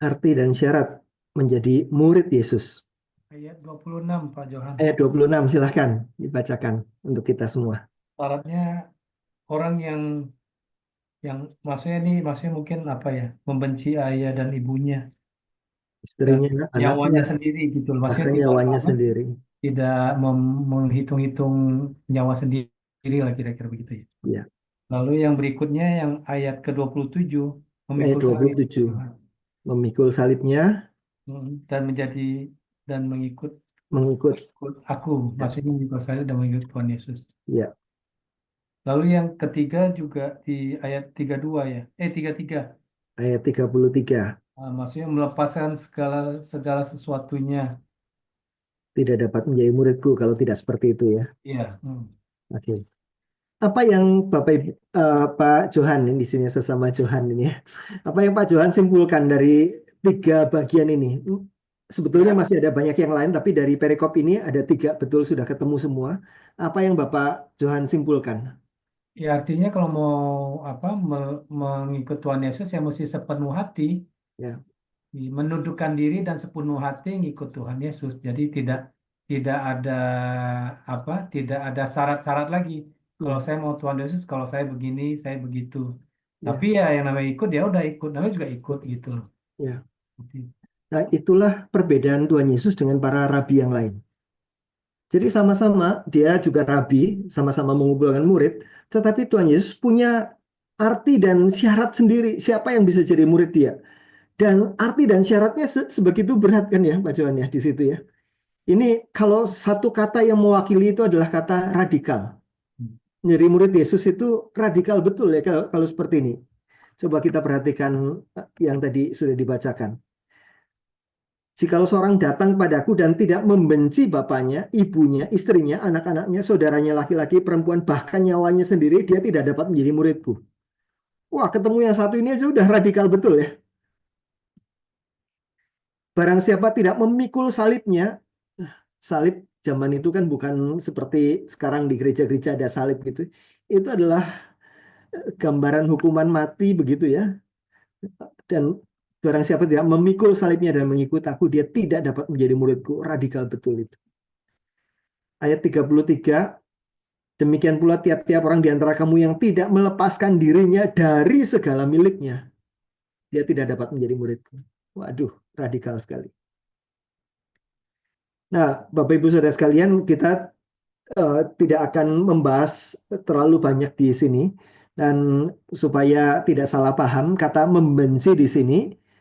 Arti dan syarat menjadi murid Yesus.
Ayat 26, Pak Johan.
Ayat 26, silahkan dibacakan untuk kita semua.
Syaratnya orang yang maksudnya mungkin apa ya, membenci ayah dan ibunya dan
Istrinya,
nyawanya
anaknya,
sendiri gitu loh. Maksudnya
bahkan
tidak
nyawanya sendiri.
tidak menghitung-hitung nyawa sendiri lah kira-kira begitu ya.
Ya,
Lalu yang berikutnya yang ayat ke-27
ayat
memikul salib
27. Memikul salibnya,
dan dan mengikut
mengikut.
aku,
Ya,
maksudnya mengikut salib dan mengikut Tuhan Yesus.
ya.
Lalu yang ketiga juga di ayat 32 ya. 33.
Ayat 33.
Maksudnya melepaskan segala segala sesuatunya.
Tidak dapat menjadi muridku kalau tidak seperti itu ya.
Iya.
Oke. Apa yang Pak Johan ini di sini sesama Johan ini ya. Apa yang Pak Johan simpulkan dari tiga bagian ini? Sebetulnya
Ya,
masih ada banyak yang lain, tapi dari perikop ini ada tiga betul sudah ketemu semua. Apa yang Bapak Johan simpulkan?
ya artinya kalau mau apa mengikut Tuhan Yesus ya mesti sepenuh hati,
Ya,
menundukkan diri dan sepenuh hati ngikut Tuhan Yesus. Jadi tidak ada tidak ada syarat-syarat lagi. Kalau
ya,
saya mau Tuhan Yesus, kalau saya begini, saya begitu. Tapi
ya,
ya yang namanya ikut ya udah ikut, namanya juga ikut gitu loh.
ya. Nah, itulah perbedaan Tuhan Yesus dengan para rabi yang lain. Jadi sama-sama dia juga rabi, sama-sama mengumpulkan murid, tetapi Tuhan Yesus punya arti dan syarat sendiri siapa yang bisa jadi murid dia. Dan arti dan syaratnya sebegitu berat kan ya Pak Johan ya di situ ya. Ini kalau satu kata yang mewakili itu adalah kata radikal. Jadi murid Yesus itu radikal betul ya kalau seperti ini. Coba kita perhatikan yang tadi sudah dibacakan. Jikalau seorang datang padaku dan tidak membenci bapaknya, ibunya, istrinya, anak-anaknya, saudaranya laki-laki, perempuan, bahkan nyawanya sendiri, dia tidak dapat menjadi muridku. Wah, ketemu yang satu ini aja udah radikal betul ya. Barang siapa tidak memikul salibnya, salib zaman itu kan bukan seperti sekarang di gereja-gereja ada salib gitu. Itu adalah gambaran hukuman mati begitu ya. Dan barang siapa tidak memikul salibnya dan mengikut aku, dia tidak dapat menjadi muridku. Radikal betul itu. Ayat 33, demikian pula tiap-tiap orang di antara kamu yang tidak melepaskan dirinya dari segala miliknya, dia tidak dapat menjadi muridku. Waduh, radikal sekali. Nah, Bapak Ibu Saudara sekalian, kita tidak akan membahas terlalu banyak di sini dan supaya tidak salah paham, kata membenci di sini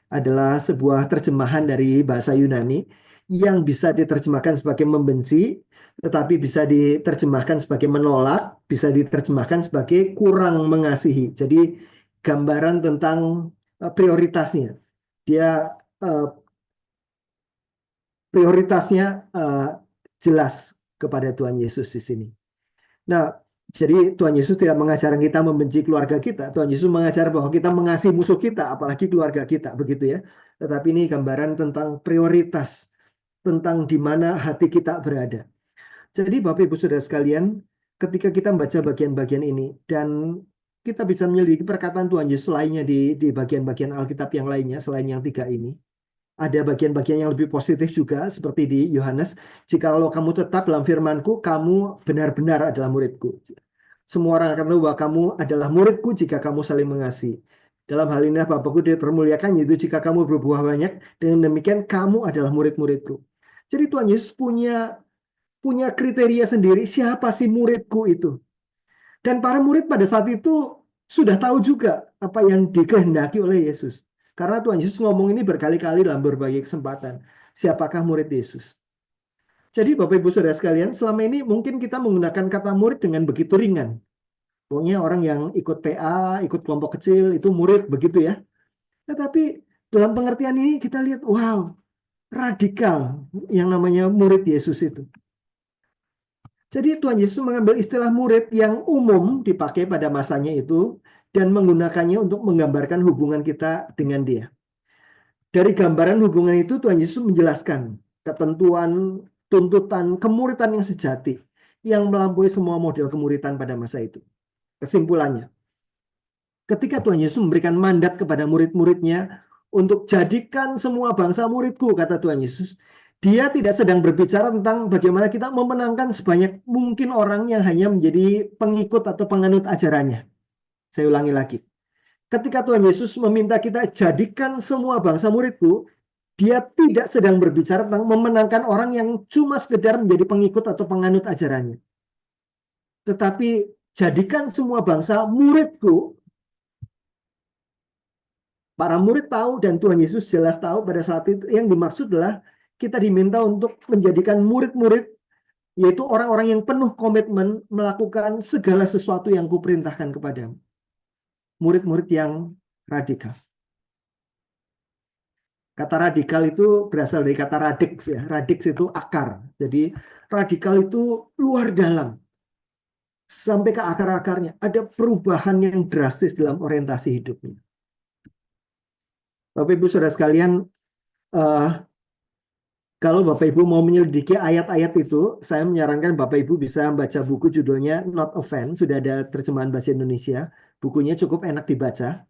adalah sebuah terjemahan dari bahasa Yunani yang bisa diterjemahkan sebagai membenci, tetapi bisa diterjemahkan sebagai menolak, bisa diterjemahkan sebagai kurang mengasihi. Jadi gambaran tentang prioritasnya. Dia eh, prioritasnya jelas kepada Tuhan Yesus di sini. Nah, jadi Tuhan Yesus tidak mengajarkan kita membenci keluarga kita. Tuhan Yesus mengajar bahwa kita mengasihi musuh kita, apalagi keluarga kita, begitu ya. Tetapi ini gambaran tentang prioritas, tentang di mana hati kita berada. Jadi Bapak Ibu Saudara sekalian, ketika kita membaca bagian-bagian ini dan kita bisa menyelidiki perkataan Tuhan Yesus lainnya di bagian-bagian Alkitab yang lainnya selain yang 3 ini. Ada bagian-bagian yang lebih positif juga seperti di Yohanes, jikalau kamu tetap dalam firman-Ku, kamu benar-benar adalah murid-Ku. Semua orang akan tahu bahwa kamu adalah murid-Ku jika kamu saling mengasihi. Dalam hal ini Bapakku dipermuliakan, yaitu jika kamu berbuah banyak, dengan demikian kamu adalah murid-murid-Ku. Jadi Tuhan Yesus punya kriteria sendiri siapa sih murid-Ku itu. Dan para murid pada saat itu sudah tahu juga apa yang dikehendaki oleh Yesus. Karena Tuhan Yesus ngomong ini berkali-kali dalam berbagai kesempatan. Siapakah murid Yesus? Jadi Bapak Ibu Saudara sekalian, selama ini mungkin kita menggunakan kata murid dengan begitu ringan. Pokoknya orang yang ikut PA, ikut kelompok kecil, itu murid begitu ya. Tetapi dalam pengertian ini kita lihat, wow, radikal yang namanya murid Yesus itu. Jadi Tuhan Yesus mengambil istilah murid yang umum dipakai pada masanya itu dan menggunakannya untuk menggambarkan hubungan kita dengan Dia. Dari gambaran hubungan itu Tuhan Yesus menjelaskan ketentuan, tuntutan, kemuridan yang sejati yang melampaui semua model kemuridan pada masa itu. Kesimpulannya, ketika Tuhan Yesus memberikan mandat kepada murid-muridnya untuk jadikan semua bangsa muridku, kata Tuhan Yesus, Dia tidak sedang berbicara tentang bagaimana kita memenangkan sebanyak mungkin orang yang hanya menjadi pengikut atau penganut ajarannya. Saya ulangi lagi. Ketika Tuhan Yesus meminta kita jadikan semua bangsa muridku, Dia tidak sedang berbicara tentang memenangkan orang yang cuma sekedar menjadi pengikut atau penganut ajarannya. Tetapi jadikan semua bangsa muridku. Para murid tahu dan Tuhan Yesus jelas tahu pada saat itu yang dimaksud adalah kita diminta untuk menjadikan murid-murid, yaitu orang-orang yang penuh komitmen melakukan segala sesuatu yang kuperintahkan kepadamu. Murid-murid yang radikal. Kata radikal itu berasal dari kata radix ya. Radix itu akar. Jadi radikal itu luar dalam. Sampai ke akar-akarnya. Ada perubahan yang drastis dalam orientasi hidupnya. Bapak Ibu Saudara sekalian, kalau Bapak Ibu mau menyelidiki ayat-ayat itu, saya menyarankan Bapak Ibu bisa membaca buku judulnya Not Offense, sudah ada terjemahan bahasa Indonesia. Bukunya cukup enak dibaca,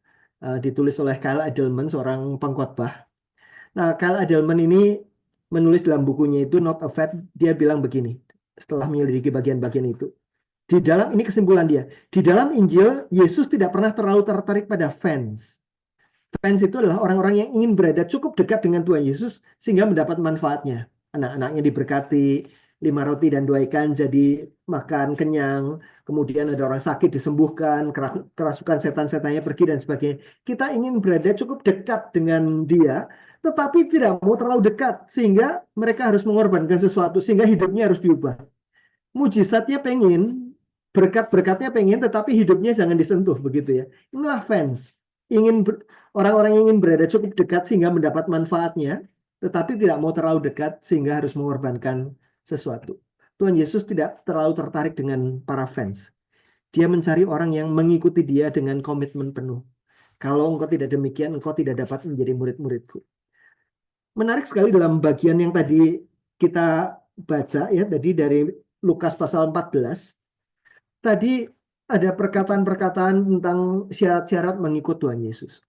ditulis oleh Kyle Idleman, seorang pengkhotbah. Nah, Kyle Idleman ini menulis dalam bukunya itu Not Offense, dia bilang begini, setelah menyelidiki bagian-bagian itu. Di dalam, ini kesimpulan dia, di dalam Injil, Yesus tidak pernah terlalu tertarik pada fans. Fans itu adalah orang-orang yang ingin berada cukup dekat dengan Tuhan Yesus sehingga mendapat manfaatnya. Anak-anaknya diberkati, 5 roti dan 2 ikan jadi makan kenyang, kemudian ada orang sakit disembuhkan, kerasukan setan-setannya pergi dan sebagainya. Kita ingin berada cukup dekat dengan Dia, tetapi tidak mau terlalu dekat sehingga mereka harus mengorbankan sesuatu sehingga hidupnya harus diubah. Mujizatnya pengen, berkat-berkatnya pengen, tetapi hidupnya jangan disentuh begitu ya. Inilah fans. Orang-orang yang ingin berada cukup dekat sehingga mendapat manfaatnya, tetapi tidak mau terlalu dekat sehingga harus mengorbankan sesuatu. Tuhan Yesus tidak terlalu tertarik dengan para fans. Dia mencari orang yang mengikuti Dia dengan komitmen penuh. Kalau engkau tidak demikian, engkau tidak dapat menjadi murid-muridku. Menarik sekali dalam bagian yang tadi kita baca ya, tadi dari Lukas pasal 14. Tadi ada perkataan-perkataan tentang syarat-syarat mengikut Tuhan Yesus.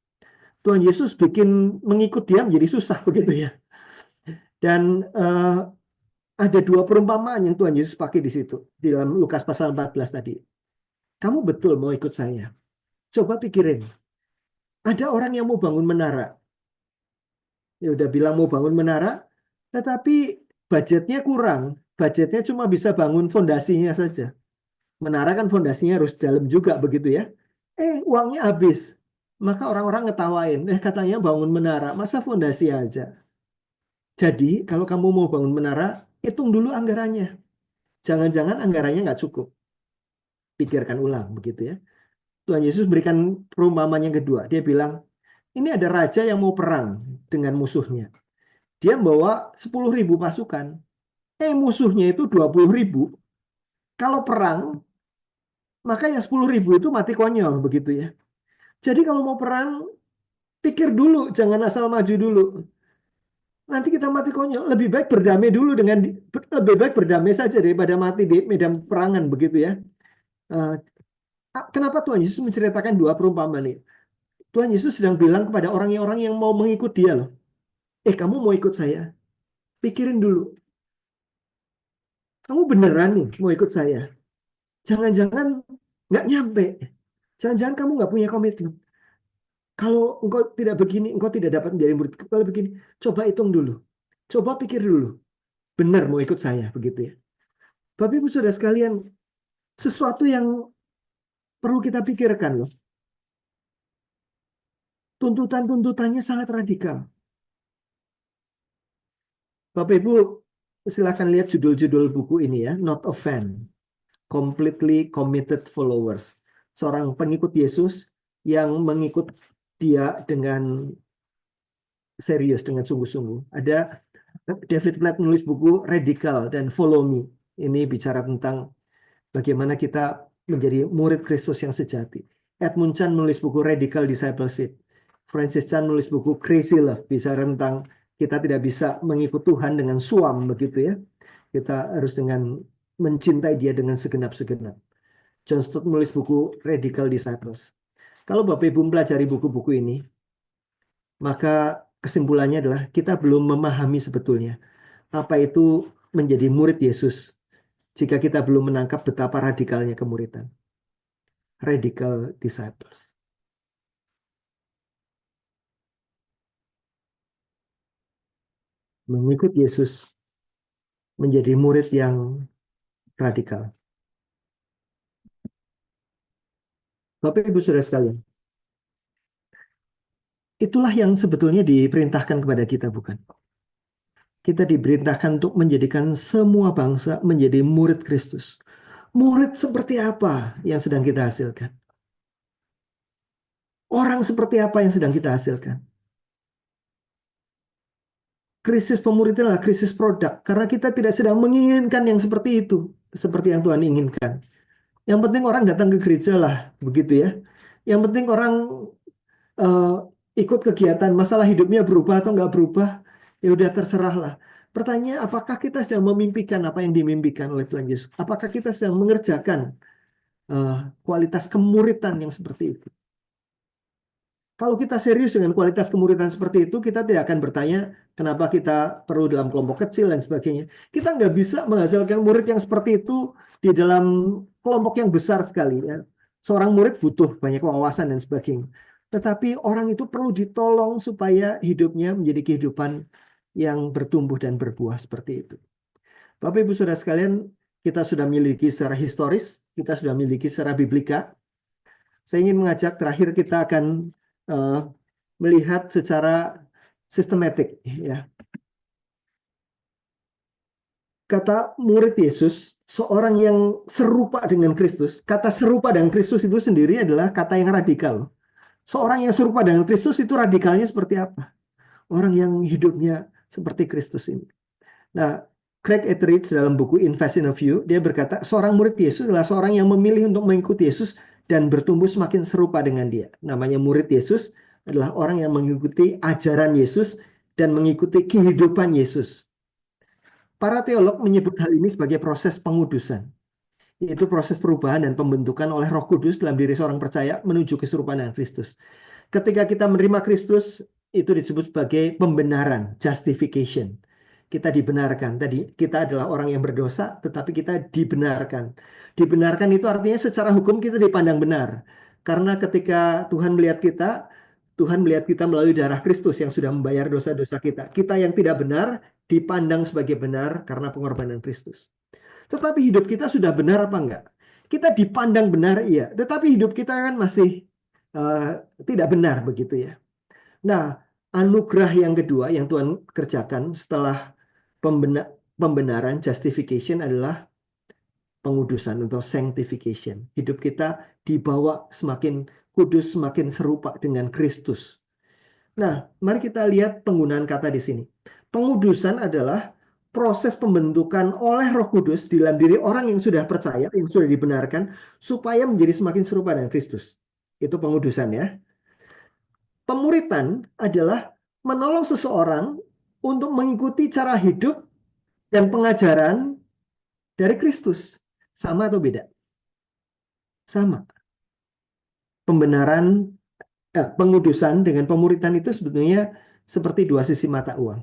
Tuhan Yesus bikin mengikut Dia menjadi susah begitu ya. Dan ada 2 perumpamaan yang Tuhan Yesus pakai di situ di dalam Lukas pasal 14 tadi. Kamu betul mau ikut saya? Coba pikirin. Ada orang yang mau bangun menara. Ya udah bilang mau bangun menara, tetapi budgetnya kurang. Budgetnya cuma bisa bangun fondasinya saja. Menara kan fondasinya harus dalam juga begitu ya. Uangnya habis. Maka orang-orang ngetawain. Katanya bangun menara, masa fondasi aja. Jadi kalau kamu mau bangun menara, hitung dulu anggarannya. Jangan-jangan anggarannya nggak cukup. Pikirkan ulang begitu ya. Tuhan Yesus berikan perumpamaan yang kedua. Dia bilang, ini ada raja yang mau perang dengan musuhnya. Dia membawa 10.000 pasukan. Musuhnya itu 20.000. Kalau perang, maka yang 10.000 itu mati konyol begitu ya. Jadi kalau mau perang, pikir dulu, jangan asal maju dulu. Nanti kita mati konyol. Lebih baik berdamai dulu lebih baik berdamai saja daripada mati di medan perangan begitu ya. Eh, Kenapa Tuhan Yesus menceritakan dua perumpamaan ini? Tuhan Yesus sedang bilang kepada orang-orang yang mau mengikut dia loh. Kamu mau ikut saya? Pikirin dulu. Kamu beneran nih mau ikut saya? Jangan-jangan nggak nyampe. Jangan-jangan kamu nggak punya komitmen. Kalau engkau tidak begini, engkau tidak dapat menjadi murid. Kalau begini, coba hitung dulu. Coba pikir dulu. Benar mau ikut saya, begitu ya. Bapak Ibu Saudara sekalian, sesuatu yang perlu kita pikirkan loh. Tuntutan-tuntutannya sangat radikal. Bapak Ibu, silakan lihat judul-judul buku ini ya. Not a fan, Completely Committed Followers. Seorang pengikut Yesus yang mengikut dia dengan serius, dengan sungguh-sungguh. Ada David Platt menulis buku Radical dan Follow Me. Ini bicara tentang bagaimana kita menjadi murid Kristus yang sejati. Edmund Chan menulis buku Radical Discipleship. Francis Chan menulis buku Crazy Love, bicara tentang kita tidak bisa mengikut Tuhan dengan suam begitu ya. Kita harus dengan mencintai dia dengan segenap-segenap. John Stott menulis buku Radical Disciples. Kalau Bapak Ibu mempelajari buku-buku ini, maka kesimpulannya adalah kita belum memahami sebetulnya apa itu menjadi murid Yesus jika kita belum menangkap betapa radikalnya kemuridan. Radical disciples. Mengikut Yesus menjadi murid yang radikal. Bapak Ibu Saudara sekalian, itulah yang sebetulnya diperintahkan kepada kita, bukan? Kita diperintahkan untuk menjadikan semua bangsa menjadi murid Kristus. Murid seperti apa yang sedang kita hasilkan? Orang seperti apa yang sedang kita hasilkan? Krisis pemuridan adalah krisis produk, karena kita tidak sedang menginginkan yang seperti itu, seperti yang Tuhan inginkan. Yang penting orang datang ke gereja lah, begitu ya. Yang penting orang ikut kegiatan, masalah hidupnya berubah atau nggak berubah, ya udah terserah lah. Pertanyaan, apakah kita sedang memimpikan apa yang dimimpikan oleh Tuhan Yesus? Apakah kita sedang mengerjakan kualitas kemuridan yang seperti itu? Kalau kita serius dengan kualitas kemuridan seperti itu, kita tidak akan bertanya kenapa kita perlu dalam kelompok kecil dan sebagainya. Kita nggak bisa menghasilkan murid yang seperti itu di dalam kelompok yang besar sekali. Ya. Seorang murid butuh banyak wawasan dan sebagainya. Tetapi orang itu perlu ditolong supaya hidupnya menjadi kehidupan yang bertumbuh dan berbuah seperti itu. Bapak Ibu Saudara sekalian, kita sudah miliki secara historis, kita sudah miliki secara biblika. Saya ingin mengajak terakhir kita akan melihat secara sistematik ya. Kata murid Yesus, seorang yang serupa dengan Kristus. Kata serupa dengan Kristus itu sendiri adalah kata yang radikal. Seorang yang serupa dengan Kristus itu radikalnya seperti apa? Orang yang hidupnya seperti Kristus ini. Nah, Craig Etheridge dalam buku Invest in a Few, dia berkata, seorang murid Yesus adalah seorang yang memilih untuk mengikuti Yesus dan bertumbuh semakin serupa dengan dia. Namanya murid Yesus adalah orang yang mengikuti ajaran Yesus dan mengikuti kehidupan Yesus. Para teolog menyebut hal ini sebagai proses pengudusan, yaitu proses perubahan dan pembentukan oleh Roh Kudus dalam diri seorang percaya menuju keserupaan dengan Kristus. Ketika kita menerima Kristus, itu disebut sebagai pembenaran, justification. Kita dibenarkan. Tadi kita adalah orang yang berdosa, tetapi kita dibenarkan. Dibenarkan itu artinya secara hukum kita dipandang benar. Karena ketika Tuhan melihat kita melalui darah Kristus yang sudah membayar dosa-dosa kita. Kita yang tidak benar dipandang sebagai benar karena pengorbanan Kristus. Tetapi hidup kita sudah benar apa enggak? Kita dipandang benar, iya. Tetapi hidup kita kan masih tidak benar begitu ya. Nah, anugerah yang kedua yang Tuhan kerjakan setelah pembenaran, justification adalah pengudusan atau sanctification. Hidup kita dibawa semakin kudus, semakin serupa dengan Kristus. Nah, mari kita lihat penggunaan kata di sini. Pengudusan adalah proses pembentukan oleh Roh Kudus di dalam diri orang yang sudah percaya, yang sudah dibenarkan, supaya menjadi semakin serupa dengan Kristus. Itu pengudusan ya. Pemuritan adalah menolong seseorang untuk mengikuti cara hidup dan pengajaran dari Kristus. Sama atau beda? Sama. Pembenaran, pengudusan dengan pemuritan itu sebetulnya seperti dua sisi mata uang.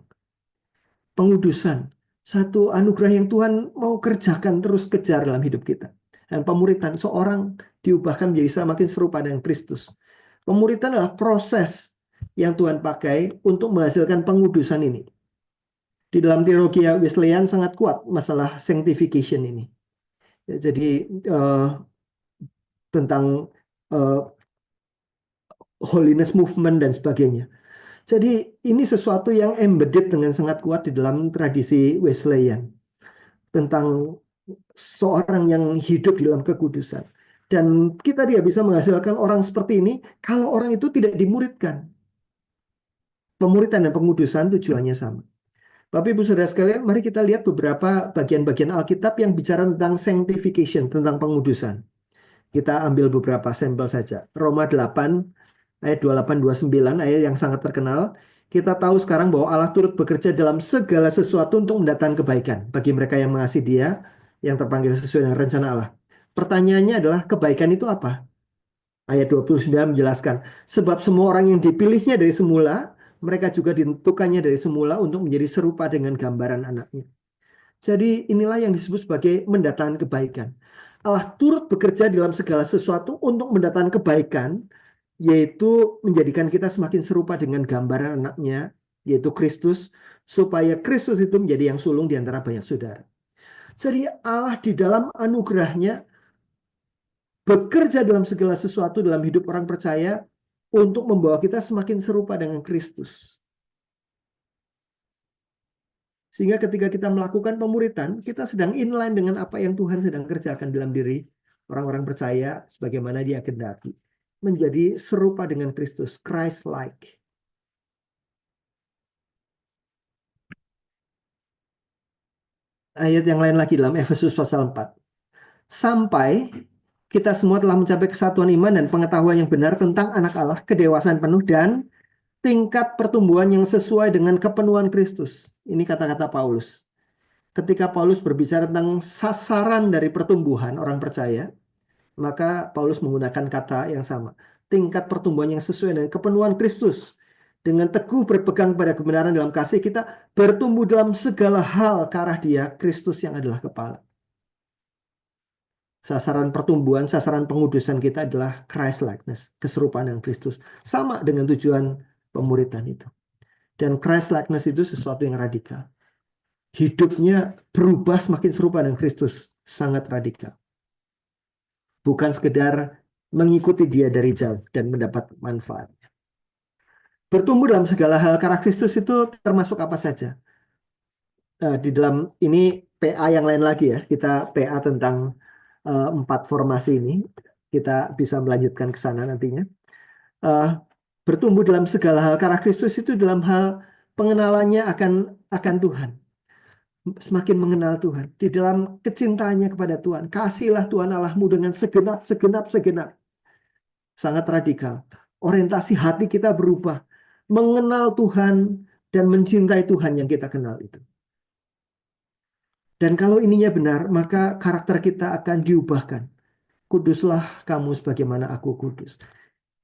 Pengudusan, satu anugerah yang Tuhan mau kerjakan terus kejar dalam hidup kita. Dan pemuritan, seorang diubahkan menjadi semakin serupa dengan Kristus. Pemuritan adalah proses yang Tuhan pakai untuk menghasilkan pengudusan ini. Di dalam teologi Wesleyan sangat kuat masalah sanctification ini. Jadi tentang holiness movement dan sebagainya. Jadi ini sesuatu yang embedded dengan sangat kuat di dalam tradisi Wesleyan tentang seorang yang hidup di dalam kekudusan. Dan kita tidak bisa menghasilkan orang seperti ini kalau orang itu tidak dimuridkan. Pemuritan dan pengudusan tujuannya sama. Bapak Ibu Saudara sekalian, mari kita lihat beberapa bagian-bagian Alkitab yang bicara tentang sanctification, tentang pengudusan. Kita ambil beberapa sampel saja. Roma 8 ayat 28-29, ayat yang sangat terkenal. Kita tahu sekarang bahwa Allah turut bekerja dalam segala sesuatu untuk mendatangkan kebaikan bagi mereka yang mengasihi Dia, yang terpanggil sesuai dengan rencana Allah. Pertanyaannya adalah kebaikan itu apa? Ayat 29 menjelaskan, sebab semua orang yang dipilihnya dari semula, mereka juga ditentukannya dari semula untuk menjadi serupa dengan gambaran anaknya. Jadi inilah yang disebut sebagai mendatangkan kebaikan. Allah turut bekerja dalam segala sesuatu untuk mendatangkan kebaikan, yaitu menjadikan kita semakin serupa dengan gambaran anaknya, yaitu Kristus, supaya Kristus itu menjadi yang sulung di antara banyak saudara. Jadi Allah di dalam anugerahnya bekerja dalam segala sesuatu dalam hidup orang percaya untuk membawa kita semakin serupa dengan Kristus. Sehingga ketika kita melakukan pemuritan, kita sedang inline dengan apa yang Tuhan sedang kerjakan dalam diri orang-orang percaya sebagaimana Dia kehendaki. Menjadi serupa dengan Kristus, Christ-like. Ayat yang lain lagi dalam Efesus pasal 4. Sampai kita semua telah mencapai kesatuan iman dan pengetahuan yang benar tentang anak Allah, kedewasaan penuh dan tingkat pertumbuhan yang sesuai dengan kepenuhan Kristus. Ini kata-kata Paulus. Ketika Paulus berbicara tentang sasaran dari pertumbuhan orang percaya, maka Paulus menggunakan kata yang sama. Tingkat pertumbuhan yang sesuai dengan kepenuhan Kristus. Dengan teguh berpegang pada kebenaran dalam kasih, kita bertumbuh dalam segala hal ke arah Dia, Kristus yang adalah kepala. Sasaran pertumbuhan, sasaran pengudusan kita adalah Christ-likeness, keserupaan dengan Kristus. Sama dengan tujuan pemuritan itu. Dan Christ-likeness itu sesuatu yang radikal. Hidupnya berubah semakin serupa dengan Kristus. Sangat radikal. Bukan sekedar mengikuti Dia dari jauh dan mendapat manfaat. Bertumbuh dalam segala hal karena Kristus itu termasuk apa saja. Di dalam ini PA yang lain lagi ya. Kita PA tentang 4 formasi ini. Kita bisa melanjutkan ke sana nantinya. Bertumbuh dalam segala hal karena Kristus itu dalam hal pengenalannya akan Tuhan. Semakin mengenal Tuhan. Di dalam kecintaannya kepada Tuhan. Kasihlah Tuhan Allahmu dengan segenap. Sangat radikal. Orientasi hati kita berubah. Mengenal Tuhan dan mencintai Tuhan yang kita kenal itu. Dan kalau ininya benar, maka karakter kita akan diubahkan. Kuduslah kamu sebagaimana aku kudus.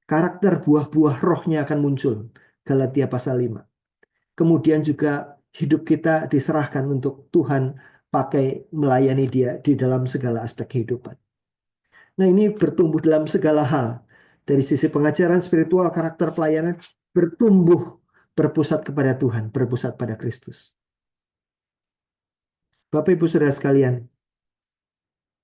Karakter buah-buah rohnya akan muncul. Galatia pasal 5. Kemudian juga hidup kita diserahkan untuk Tuhan pakai melayani Dia di dalam segala aspek kehidupan. Nah, ini bertumbuh dalam segala hal. Dari sisi pengajaran spiritual, karakter pelayanan bertumbuh berpusat kepada Tuhan, berpusat pada Kristus. Bapak Ibu Saudara sekalian,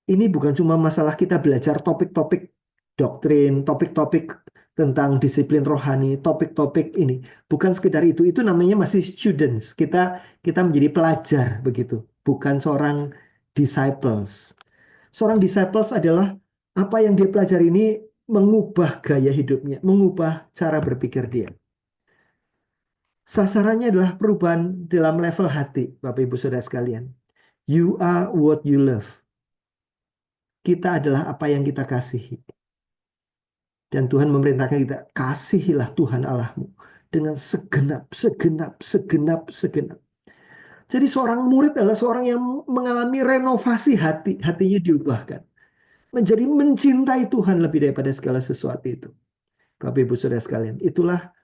ini bukan cuma masalah kita belajar topik-topik doktrin, topik-topik tentang disiplin rohani, topik-topik ini. Bukan sekedar itu namanya masih students. Kita menjadi pelajar begitu, bukan seorang disciples. Seorang disciples adalah apa yang dia pelajari ini mengubah gaya hidupnya, mengubah cara berpikir dia. Sasarannya adalah perubahan dalam level hati, Bapak Ibu Saudara sekalian. You are what you love. Kita adalah apa yang kita kasihi. Dan Tuhan memerintahkan kita, kasihilah Tuhan Allahmu dengan segenap, segenap, segenap, segenap. Jadi seorang murid adalah seorang yang mengalami renovasi hati, hatinya diubahkan. Menjadi mencintai Tuhan lebih daripada segala sesuatu itu. Bapak Ibu Saudara sekalian, itulah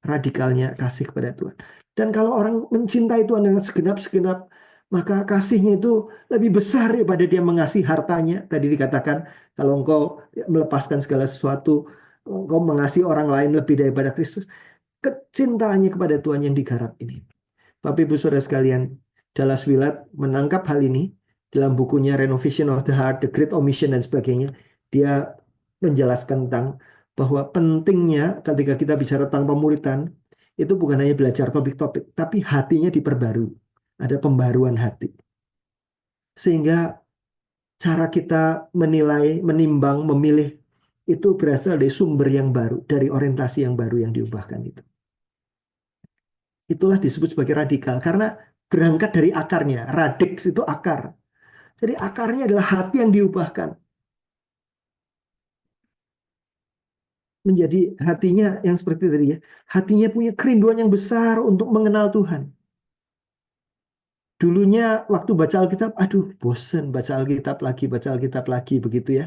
radikalnya kasih kepada Tuhan. Dan kalau orang mencintai Tuhan dengan segenap-segenap, maka kasihnya itu lebih besar daripada dia mengasihi hartanya. Tadi dikatakan, kalau engkau melepaskan segala sesuatu, engkau mengasihi orang lain lebih daripada Kristus. Kecintaannya kepada Tuhan yang digarap ini. Bapak Ibu Saudara sekalian, Dallas Willard menangkap hal ini dalam bukunya Renovation of the Heart, The Great Omission dan sebagainya. Dia menjelaskan tentang bahwa pentingnya ketika kita bicara tentang pemuritan, itu bukan hanya belajar topik-topik, tapi hatinya diperbarui. Ada pembaruan hati. Sehingga cara kita menilai, menimbang, memilih, itu berasal dari sumber yang baru, dari orientasi yang baru yang diubahkan itu. Itulah disebut sebagai radikal, karena berangkat dari akarnya. Radix itu akar. Jadi akarnya adalah hati yang diubahkan. Menjadi hatinya yang seperti tadi ya. Hatinya punya kerinduan yang besar untuk mengenal Tuhan. Dulunya waktu baca Alkitab, aduh bosen baca Alkitab lagi begitu ya.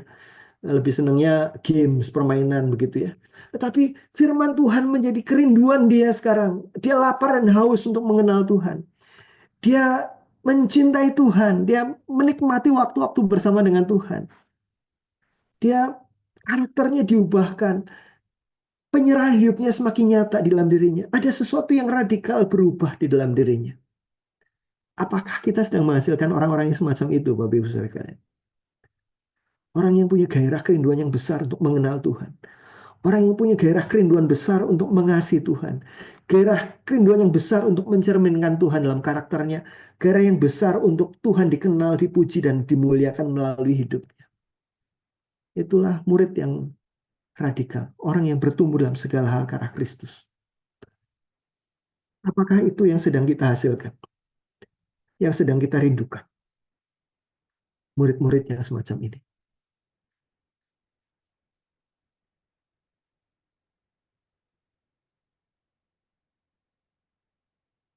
Lebih senangnya games, permainan begitu ya. Tetapi firman Tuhan menjadi kerinduan dia sekarang. Dia lapar dan haus untuk mengenal Tuhan. Dia mencintai Tuhan. Dia menikmati waktu-waktu bersama dengan Tuhan. Dia karakternya diubahkan. Penyerahan hidupnya semakin nyata di dalam dirinya. Ada sesuatu yang radikal berubah di dalam dirinya. Apakah kita sedang menghasilkan orang-orang yang semacam itu, Bapak Ibu Saudara sekalian? Orang yang punya gairah kerinduan yang besar untuk mengenal Tuhan. Orang yang punya gairah kerinduan besar untuk mengasihi Tuhan. Gairah kerinduan yang besar untuk mencerminkan Tuhan dalam karakternya. Gairah yang besar untuk Tuhan dikenal, dipuji, dan dimuliakan melalui hidupnya. Itulah murid yang radikal. Orang yang bertumbuh dalam segala hal ke arah Kristus. Apakah itu yang sedang kita hasilkan? Yang sedang kita rindukan? Murid-murid yang semacam ini.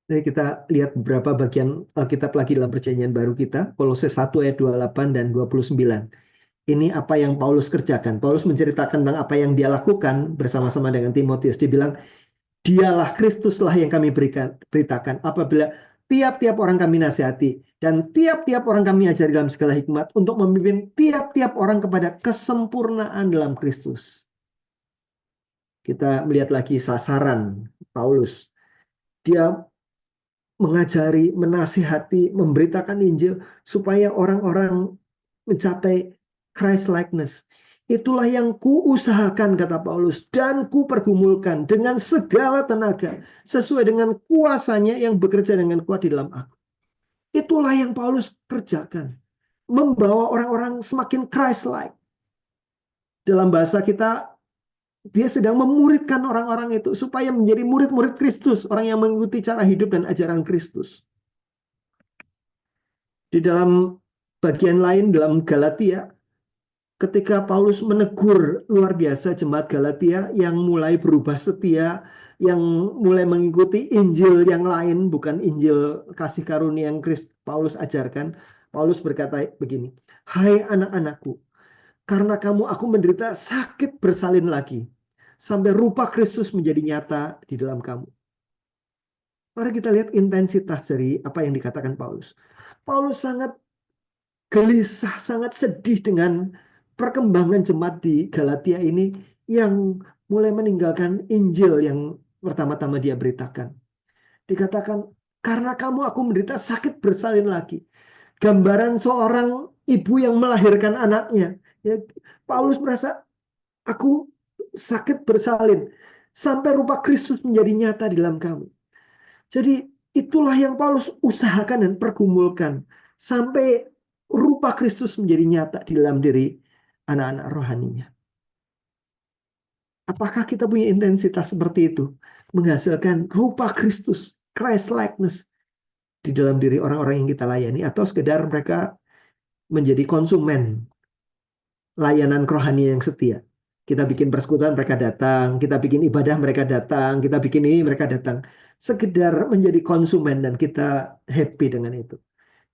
Jadi kita lihat beberapa bagian Alkitab lagi dalam perjanjian baru kita. Kolose 1 ayat 28 dan 29. Ini apa yang Paulus kerjakan. Paulus menceritakan tentang apa yang dia lakukan bersama-sama dengan Timotius. Dia bilang, dialah Kristuslah yang kami beritakan apabila tiap-tiap orang kami nasihati dan tiap-tiap orang kami ajari dalam segala hikmat untuk memimpin tiap-tiap orang kepada kesempurnaan dalam Kristus. Kita melihat lagi sasaran Paulus. Dia mengajari, menasihati, memberitakan Injil supaya orang-orang mencapai Christ likeness. Itulah yang kuusahakan, kata Paulus, dan kupergumulkan dengan segala tenaga sesuai dengan kuasanya yang bekerja dengan kuat di dalam aku. Itulah yang Paulus kerjakan, membawa orang-orang semakin Christ-like. Dalam bahasa kita, dia sedang memuridkan orang-orang itu supaya menjadi murid-murid Kristus, orang yang mengikuti cara hidup dan ajaran Kristus. Di dalam bagian lain dalam Galatia, ketika Paulus menegur luar biasa jemaat Galatia yang mulai berubah setia, yang mulai mengikuti Injil yang lain, bukan Injil kasih karunia yang Paulus ajarkan, Paulus berkata begini, hai anak-anakku, karena kamu aku menderita sakit bersalin lagi, sampai rupa Kristus menjadi nyata di dalam kamu. Mari kita lihat intensitas dari apa yang dikatakan Paulus. Paulus sangat gelisah, sangat sedih dengan perkembangan jemaat di Galatia ini yang mulai meninggalkan Injil yang pertama-tama dia beritakan. Dikatakan, karena kamu aku menderita sakit bersalin lagi. Gambaran seorang ibu yang melahirkan anaknya. Ya, Paulus merasa, aku sakit bersalin sampai rupa Kristus menjadi nyata di dalam kamu. Jadi itulah yang Paulus usahakan dan pergumulkan sampai rupa Kristus menjadi nyata di dalam diri anak-anak rohaninya. Apakah kita punya intensitas seperti itu? menghasilkan rupa Kristus, Christ likeness di dalam diri orang-orang yang kita layani, atau sekedar mereka menjadi konsumen layanan rohani yang setia. Kita bikin persekutuan, mereka datang. Kita bikin ibadah, mereka datang. Kita bikin ini, mereka datang. Sekedar menjadi konsumen dan kita happy dengan itu.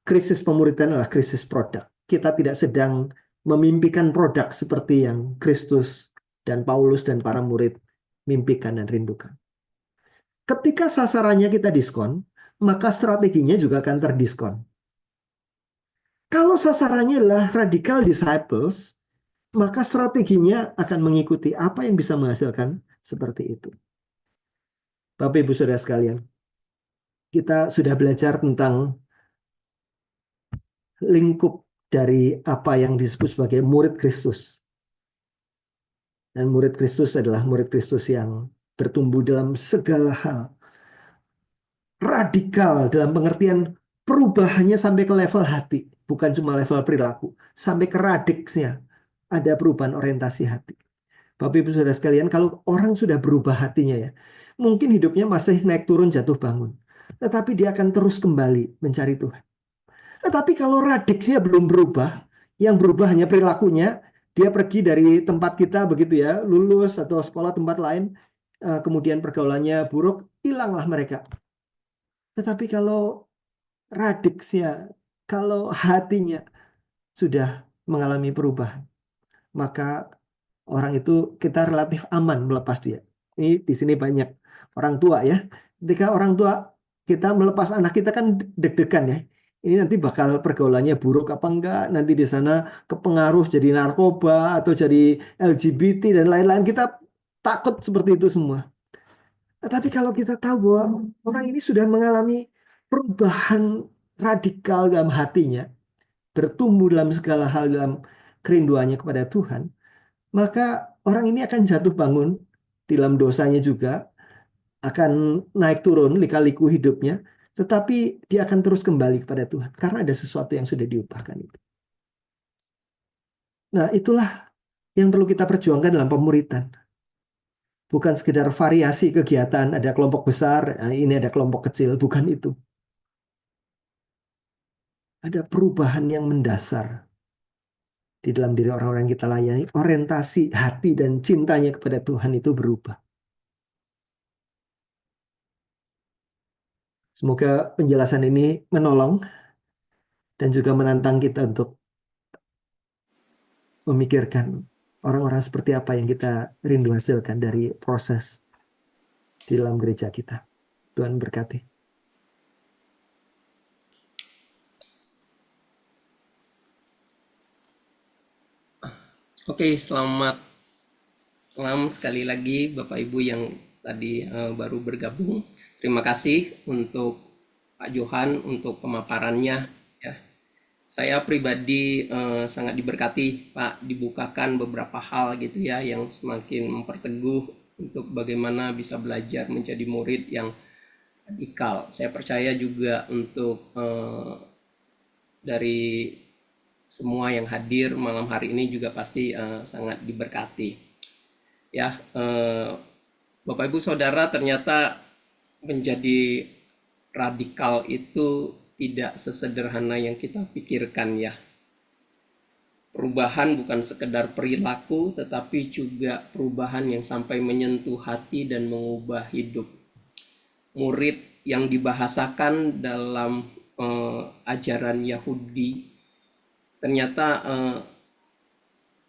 Krisis pemuridan adalah krisis produk. Kita tidak sedang memimpikan produk seperti yang Kristus dan Paulus dan para murid mimpikan dan rindukan. Ketika sasarannya kita diskon, maka strateginya juga akan terdiskon. Kalau sasarannya adalah radical disciples, maka strateginya akan mengikuti apa yang bisa menghasilkan seperti itu. Bapak Ibu Saudara sekalian, kita sudah belajar tentang lingkup dari apa yang disebut sebagai murid Kristus. Dan murid Kristus adalah murid Kristus yang bertumbuh dalam segala hal. Radikal dalam pengertian perubahannya sampai ke level hati. Bukan cuma level perilaku. Sampai ke radiksnya. Ada perubahan orientasi hati. Bapak Ibu Saudara sekalian, kalau orang sudah berubah hatinya ya, mungkin hidupnya masih naik turun jatuh bangun. Tetapi dia akan terus kembali mencari Tuhan. Tetapi kalau radiksnya belum berubah, yang berubah hanya perilakunya, dia pergi dari tempat kita begitu ya, lulus atau sekolah tempat lain, kemudian pergaulannya buruk, hilanglah mereka. Tetapi kalau radiksnya, kalau hatinya sudah mengalami perubahan, maka orang itu kita relatif aman melepas dia. Ini di sini banyak orang tua ya. Ketika orang tua kita melepas anak kita kan deg-degan ya. Ini nanti bakal pergaulannya buruk apa enggak, nanti di sana kepengaruh jadi narkoba atau jadi LGBT dan lain-lain. Kita takut seperti itu semua. Tetapi kalau kita tahu bahwa orang ini sudah mengalami perubahan radikal dalam hatinya, bertumbuh dalam segala hal dalam kerinduannya kepada Tuhan, maka orang ini akan jatuh bangun dalam dosanya juga, akan naik turun lika-liku hidupnya, tetapi dia akan terus kembali kepada Tuhan karena ada sesuatu yang sudah diubahkan itu. Nah, itulah yang perlu kita perjuangkan dalam pemuritan. Bukan sekedar variasi kegiatan, ada kelompok besar, ini ada kelompok kecil, bukan itu. Ada perubahan yang mendasar di dalam diri orang-orang yang kita layani. Orientasi hati dan cintanya kepada Tuhan itu berubah. Semoga penjelasan ini menolong dan juga menantang kita untuk memikirkan orang-orang seperti apa yang kita rindu hasilkan dari proses di dalam gereja kita. Tuhan berkati.
Oke, selamat malam sekali lagi Bapak Ibu yang tadi baru bergabung. Terima kasih untuk Pak Johan untuk pemaparannya ya. Saya pribadi sangat diberkati Pak, dibukakan beberapa hal gitu ya yang semakin memperteguh untuk bagaimana bisa belajar menjadi murid yang radikal. Saya percaya juga untuk dari semua yang hadir malam hari ini juga pasti sangat diberkati. Ya, Bapak Ibu Saudara, ternyata menjadi radikal itu tidak sesederhana yang kita pikirkan ya. Perubahan bukan sekedar perilaku, tetapi juga perubahan yang sampai menyentuh hati dan mengubah hidup. Murid yang dibahasakan dalam ajaran Yahudi ternyata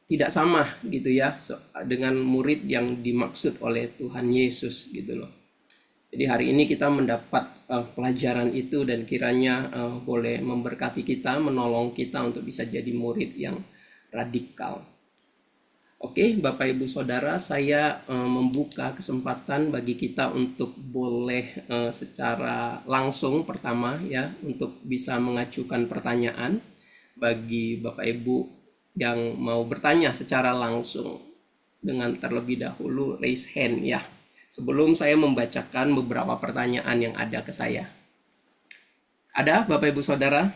tidak sama gitu ya dengan murid yang dimaksud oleh Tuhan Yesus gitu loh. Jadi hari ini kita mendapat pelajaran itu dan kiranya boleh memberkati kita, menolong kita untuk bisa jadi murid yang radikal. Oke, Bapak Ibu Saudara, saya membuka kesempatan bagi kita untuk boleh secara langsung pertama ya untuk bisa mengajukan pertanyaan bagi Bapak Ibu yang mau bertanya secara langsung dengan terlebih dahulu raise hand ya. Sebelum saya membacakan beberapa pertanyaan yang ada ke saya. Ada Bapak Ibu Saudara?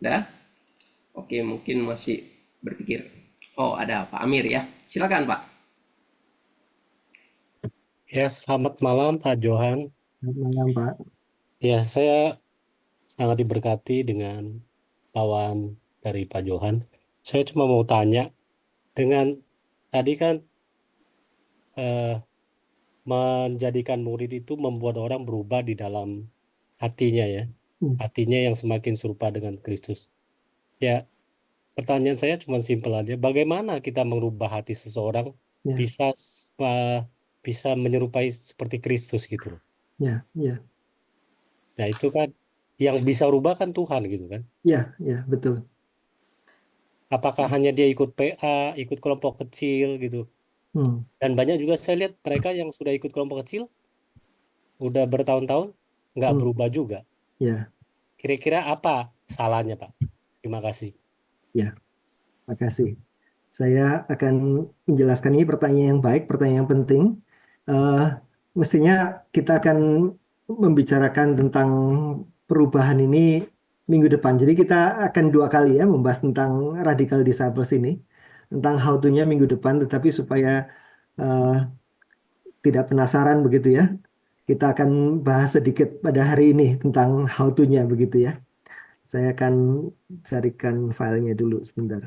Dah? Oke, mungkin masih berpikir. Oh, ada Pak Amir ya. Silakan Pak.
Ya, selamat malam Pak Johan.
Selamat malam, Pak.
Ya, saya sangat diberkati dengan lawan dari Pak Johan. Saya cuma mau tanya, dengan tadi kan eh, menjadikan murid itu membuat orang berubah di dalam hatinya ya.
Hmm,
Hatinya yang semakin serupa dengan Kristus. Ya, pertanyaan saya cuma simpel aja. Bagaimana kita merubah hati seseorang
Ya,
bisa eh, bisa menyerupai seperti Kristus gitu loh.
ya, ya,
Nah, itu kan yang bisa rubah kan Tuhan gitu kan.
ya, ya, betul.
Apakah hanya dia ikut PA, ikut kelompok kecil gitu.
Hmm,
Dan banyak juga saya lihat mereka yang sudah ikut kelompok kecil, udah bertahun-tahun, nggak
hmm,
berubah juga.
ya,
Kira-kira apa salahnya, Pak? Terima kasih.
ya, makasih. Saya akan menjelaskan ini pertanyaan yang baik, pertanyaan yang penting. Eh, Mestinya kita akan membicarakan tentang perubahan ini minggu depan. Jadi kita akan dua kali ya membahas tentang radical disciples ini, tentang how to-nya minggu depan. Tetapi supaya eh, tidak penasaran begitu ya, kita akan bahas sedikit pada hari ini tentang how to-nya begitu ya. Saya akan carikan filenya dulu sebentar.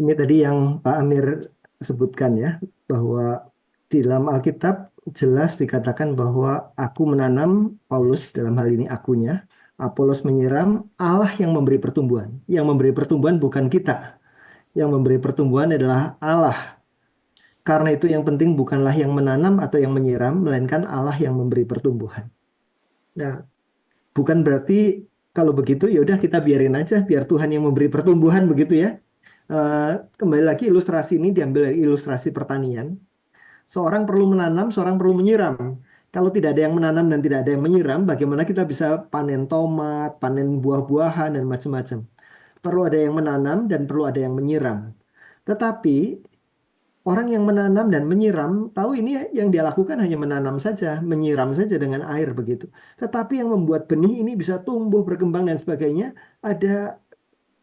Ini tadi yang Pak Amir sebutkan ya, bahwa di dalam Alkitab jelas dikatakan bahwa aku menanam, Paulus dalam hal ini akunya, Apolos menyiram, Allah yang memberi pertumbuhan. Yang memberi pertumbuhan bukan kita, yang memberi pertumbuhan adalah Allah. Karena itu yang penting bukanlah yang menanam atau yang menyiram, melainkan Allah yang memberi pertumbuhan. Nah, bukan berarti kalau begitu ya udah kita biarin aja, biar Tuhan yang memberi pertumbuhan begitu ya. Eh, Kembali lagi ilustrasi ini diambil dari ilustrasi pertanian. Seorang perlu menanam, seorang perlu menyiram. Kalau tidak ada yang menanam dan tidak ada yang menyiram, bagaimana kita bisa panen tomat, panen buah-buahan dan macam-macam. Perlu ada yang menanam dan perlu ada yang menyiram. Tetapi orang yang menanam dan menyiram tahu ini yang dia lakukan hanya menanam saja, menyiram saja dengan air begitu. Tetapi yang membuat benih ini bisa tumbuh, berkembang dan sebagainya, ada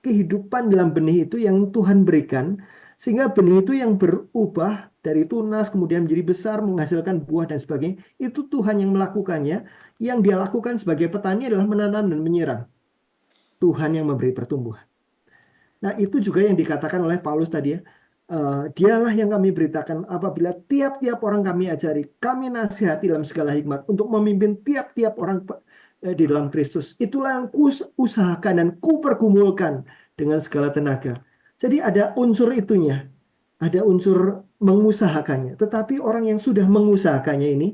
kehidupan dalam benih itu yang Tuhan berikan, sehingga benih itu yang berubah dari tunas kemudian menjadi besar, menghasilkan buah dan sebagainya. Itu Tuhan yang melakukannya. Yang dia lakukan sebagai petani adalah menanam dan menyiram. Tuhan yang memberi pertumbuhan. Nah, itu juga yang dikatakan oleh Paulus tadi ya. Dialah yang kami beritakan apabila tiap-tiap orang kami ajari, kami nasihati dalam segala hikmat untuk memimpin tiap-tiap orang di dalam Kristus. Itulah yang usahakan dan pergumulkan dengan segala tenaga. Jadi ada unsur itunya, ada unsur mengusahakannya. Tetapi orang yang sudah mengusahakannya ini,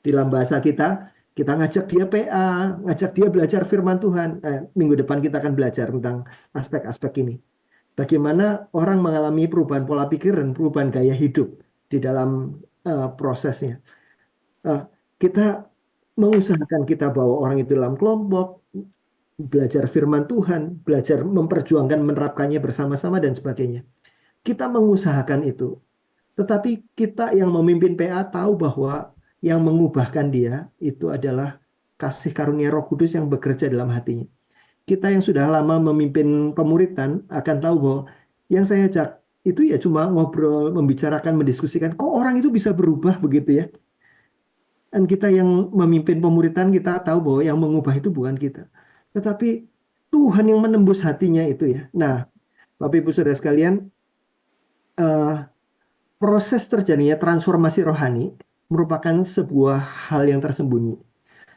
dalam bahasa kita, kita ngajak dia PA, ngajak dia belajar firman Tuhan. Minggu depan kita akan belajar tentang aspek-aspek ini. Bagaimana orang mengalami perubahan pola pikir dan perubahan gaya hidup di dalam prosesnya. Kita mengusahakan kita bawa orang itu dalam kelompok, belajar firman Tuhan, belajar memperjuangkan menerapkannya bersama-sama dan sebagainya. Kita mengusahakan itu. Tetapi kita yang memimpin PA tahu bahwa yang mengubahkan dia itu adalah kasih karunia Roh Kudus yang bekerja dalam hatinya. Kita yang sudah lama memimpin pemuritan akan tahu bahwa yang saya ajak itu ya cuma ngobrol, membicarakan, mendiskusikan. Kok orang itu bisa berubah begitu ya? Dan kita yang memimpin pemuritan kita tahu bahwa yang mengubah itu bukan kita. Tetapi Tuhan yang menembus hatinya itu ya. Nah, Bapak Ibu Saudara sekalian, eh, proses terjadinya transformasi rohani merupakan sebuah hal yang tersembunyi.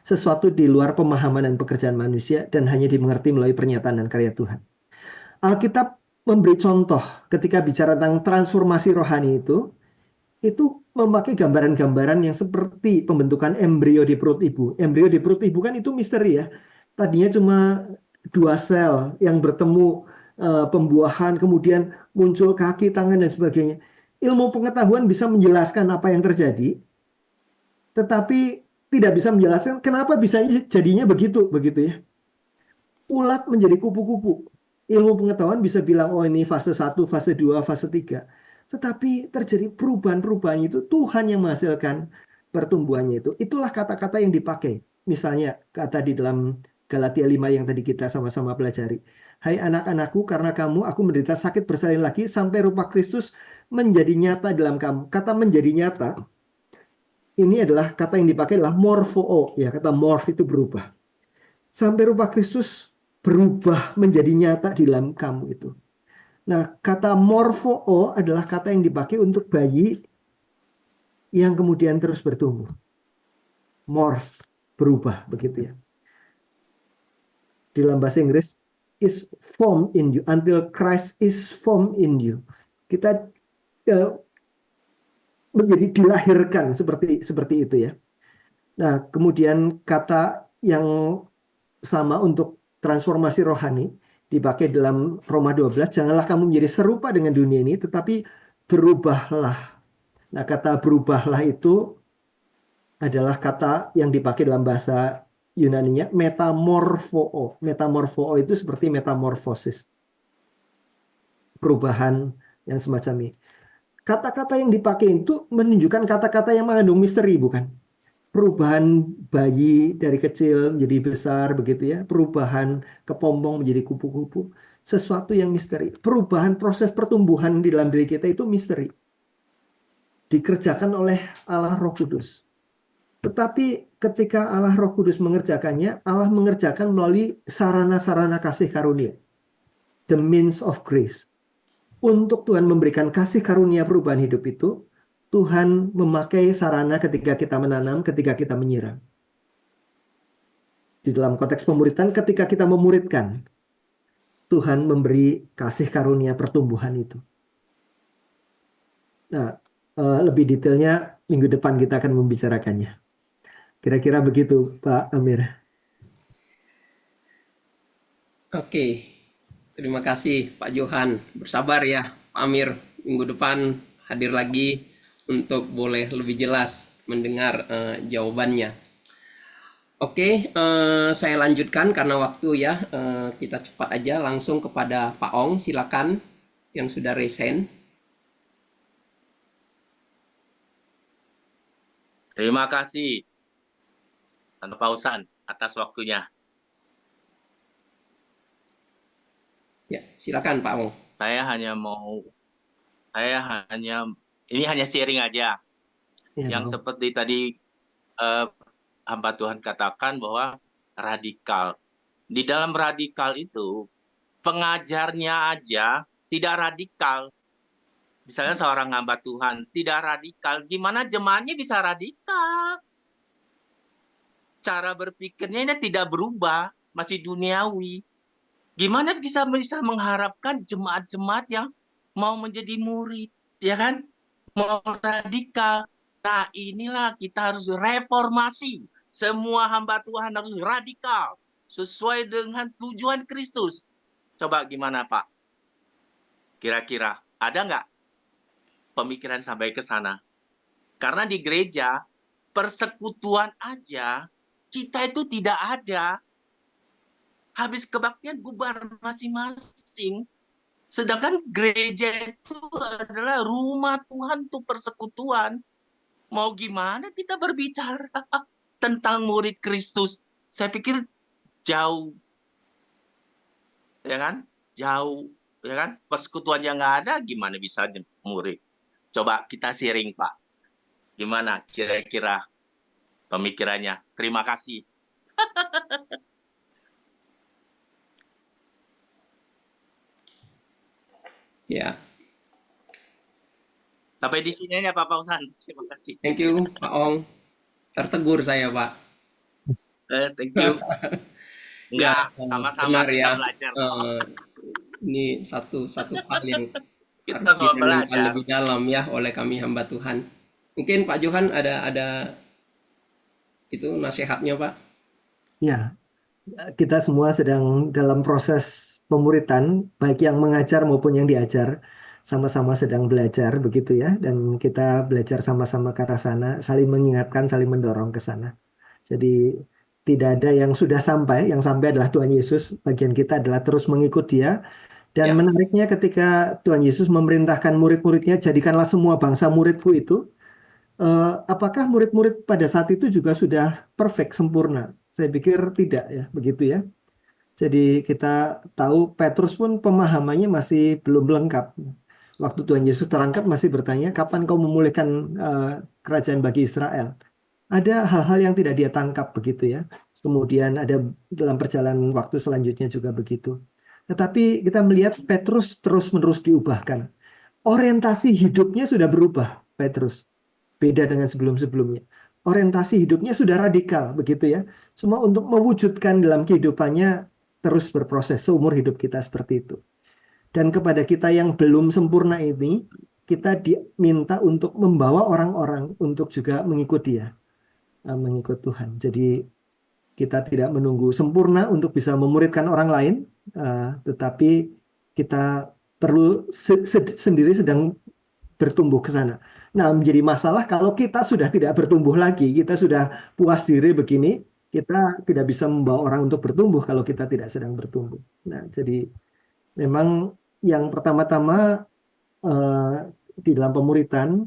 Sesuatu di luar pemahaman dan pekerjaan manusia dan hanya dimengerti melalui pernyataan dan karya Tuhan. Alkitab memberi contoh ketika bicara tentang transformasi rohani itu memakai gambaran-gambaran yang seperti pembentukan embrio di perut ibu. Embrio di perut ibu kan itu misteri ya. Tadinya cuma 2 sel yang bertemu, pembuahan, kemudian muncul kaki, tangan, dan sebagainya. Ilmu pengetahuan bisa menjelaskan apa yang terjadi, tetapi tidak bisa menjelaskan kenapa bisa jadinya begitu, begitu ya. Ulat menjadi kupu-kupu. Ilmu pengetahuan bisa bilang, oh ini fase 1, fase 2, fase 3. Tetapi terjadi perubahan-perubahan itu Tuhan yang menghasilkan pertumbuhannya itu. Itulah kata-kata yang dipakai. Misalnya kata di dalam Galatia 5 yang tadi kita sama-sama pelajari. Hai anak-anakku, karena kamu aku menderita sakit bersalin lagi sampai rupa Kristus menjadi nyata dalam kamu. Kata menjadi nyata ini adalah kata yang dipakai adalah morphoo, ya, kata morph itu berubah. Sampai rupa Kristus berubah menjadi nyata di dalam kamu itu. Nah, kata morphoo adalah kata yang dipakai untuk bayi yang kemudian terus bertumbuh. Morph, berubah, begitu ya. Di dalam bahasa Inggris, is formed in you, until Christ is formed in you. Kita menjadi dilahirkan seperti itu ya. Nah, kemudian kata yang sama untuk transformasi rohani dipakai dalam Roma 12, janganlah kamu menjadi serupa dengan dunia ini, tetapi berubahlah. Nah, kata berubahlah itu adalah kata yang dipakai dalam bahasa Yunaninya metamorphoo. Metamorphoo itu seperti metamorfosis. Perubahan yang semacam ini. Kata-kata yang dipakai itu menunjukkan kata-kata yang mengandung misteri, bukan? Perubahan bayi dari kecil menjadi besar, begitu ya. Perubahan kepompong menjadi kupu-kupu. Sesuatu yang misteri. Perubahan proses pertumbuhan di dalam diri kita itu misteri. Dikerjakan oleh Allah Roh Kudus. Tetapi ketika Allah Roh Kudus mengerjakannya, Allah mengerjakan melalui sarana-sarana kasih karunia. The means of grace. Untuk Tuhan memberikan kasih karunia perubahan hidup itu, Tuhan memakai sarana ketika kita menanam, ketika kita menyiram. Di dalam konteks pemuritan, ketika kita memuridkan, Tuhan memberi kasih karunia pertumbuhan itu. Nah, lebih detailnya minggu depan kita akan membicarakannya. Kira-kira begitu, Pak Amir.
Oke, terima kasih Pak Johan. Bersabar ya, Pak Amir. Minggu depan hadir lagi untuk boleh lebih jelas mendengar jawabannya. Oke, saya lanjutkan karena waktu ya. Kita cepat aja langsung kepada Pak Ong. Silakan yang sudah resen.
Terima kasih, Tante Pausan, atas waktunya.
Ya, silakan Pak Ong.
Ini hanya sharing aja.
Ya,
Yang
Bang.
seperti tadi hamba Tuhan katakan bahwa radikal. Di dalam radikal itu, pengajarnya aja tidak radikal. Misalnya seorang hamba Tuhan tidak radikal, gimana jemaatnya bisa radikal? Cara berpikirnya ini tidak berubah, masih duniawi. Gimana bisa mengharapkan jemaat-jemaat yang mau menjadi murid, ya kan? Mau radikal. Nah, inilah kita harus reformasi. Semua hamba Tuhan harus radikal, sesuai dengan tujuan Kristus. Coba gimana, Pak? Kira-kira ada nggak pemikiran sampai ke sana? Karena di gereja, persekutuan aja, kita itu tidak ada. Habis kebaktian bubar masing-masing. Sedangkan gereja itu adalah rumah Tuhan untuk persekutuan. Mau gimana kita berbicara tentang murid Kristus? Saya pikir jauh, ya kan? Jauh, ya kan? Persekutuan yang nggak ada, gimana bisa murid? Coba kita sharing, Pak. Gimana kira-kira pemikirannya? Terima kasih.
Ya,
Sampai di sini aja Pak Pausan. Terima kasih.
thank you Pak Ong. Tertegur saya Pak.
Thank you.
Ya,
Enggak, sama-sama
benar
kita
ya.
belajar.
Ini satu hal yang
Kita
harus
mau
direnungkan
belajar.
lebih dalam ya oleh kami hamba Tuhan. Mungkin Pak Johan ada itu nasihatnya Pak.
Ya, kita semua sedang dalam proses pemuritan, baik yang mengajar maupun yang diajar, sama-sama sedang belajar begitu ya, dan kita belajar sama-sama ke arah sana, saling mengingatkan, saling mendorong ke sana. Jadi tidak ada yang sudah sampai, yang sampai adalah Tuhan Yesus. Bagian kita adalah terus mengikut Dia. Dan
Ya,
menariknya ketika Tuhan Yesus memerintahkan murid-muridnya, jadikanlah semua bangsa muridku itu, apakah murid-murid pada saat itu juga sudah perfect, sempurna? Saya pikir tidak ya, begitu ya. Jadi kita tahu Petrus pun pemahamannya masih belum lengkap. Waktu Tuhan Yesus terangkat masih bertanya, kapan kau memulihkan kerajaan bagi Israel? Ada hal-hal yang tidak dia tangkap begitu ya. Kemudian ada dalam perjalanan waktu selanjutnya juga begitu. Tetapi kita melihat Petrus terus-menerus diubahkan. Orientasi hidupnya sudah berubah, Petrus. Beda dengan sebelum-sebelumnya. Orientasi hidupnya sudah radikal begitu ya. Cuma untuk mewujudkan dalam kehidupannya terus berproses seumur hidup kita seperti itu. Dan kepada kita yang belum sempurna ini, kita diminta untuk membawa orang-orang untuk juga mengikut Dia, mengikut Tuhan. Jadi kita tidak menunggu sempurna untuk bisa memuridkan orang lain, tetapi kita perlu sendiri sedang bertumbuh ke sana. Nah, menjadi masalah kalau kita sudah tidak bertumbuh lagi, kita sudah puas diri begini, kita tidak bisa membawa orang untuk bertumbuh kalau kita tidak sedang bertumbuh. Nah, jadi memang yang pertama-tama di dalam pemuritan,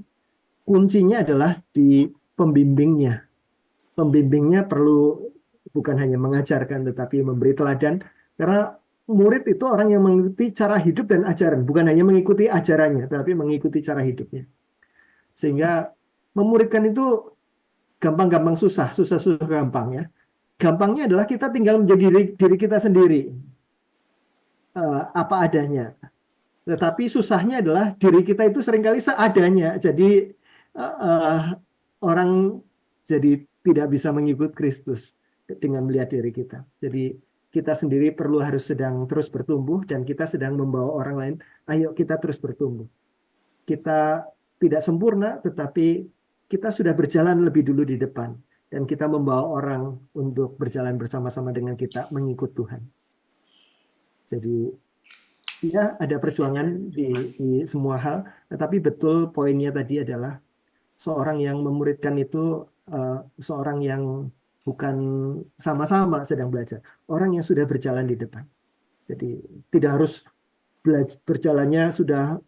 kuncinya adalah di pembimbingnya. Pembimbingnya perlu bukan hanya mengajarkan, tetapi memberi teladan. Karena murid itu orang yang mengikuti cara hidup dan ajaran, bukan hanya mengikuti ajarannya, tapi mengikuti cara hidupnya. Sehingga memuridkan itu gampang-gampang susah, susah-susah gampang ya. Gampangnya adalah kita tinggal menjadi diri kita sendiri, apa adanya. Tetapi susahnya adalah diri kita itu seringkali seadanya. Jadi orang jadi tidak bisa mengikut Kristus dengan melihat diri kita. Jadi kita sendiri perlu harus sedang terus bertumbuh dan kita sedang membawa orang lain, ayo kita terus bertumbuh. Kita tidak sempurna, tetapi kita sudah berjalan lebih dulu di depan. Dan kita membawa orang untuk berjalan bersama-sama dengan kita mengikut Tuhan. Jadi ya ada perjuangan di semua hal, tetapi betul poinnya tadi adalah seorang yang memuridkan itu seorang yang bukan sama-sama sedang belajar, orang yang sudah berjalan di depan. Jadi tidak harus berjalannya sudah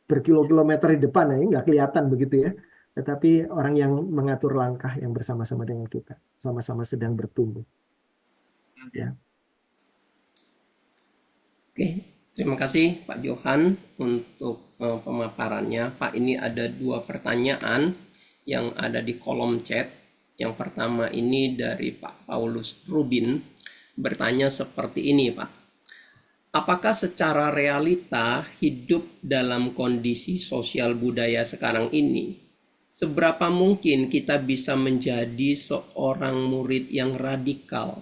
berkilo-kilometer di depan, ya nggak kelihatan begitu ya. Tetapi orang yang mengatur langkah yang bersama-sama dengan kita, sama-sama sedang bertumbuh. Ya.
Oke, terima kasih Pak Johan untuk pemaparannya. Pak, ini ada 2 pertanyaan yang ada di kolom chat. Yang pertama ini dari Pak Paulus Rubin, bertanya seperti ini Pak. Apakah secara realita hidup dalam kondisi sosial budaya sekarang ini, seberapa mungkin kita bisa menjadi seorang murid yang radikal?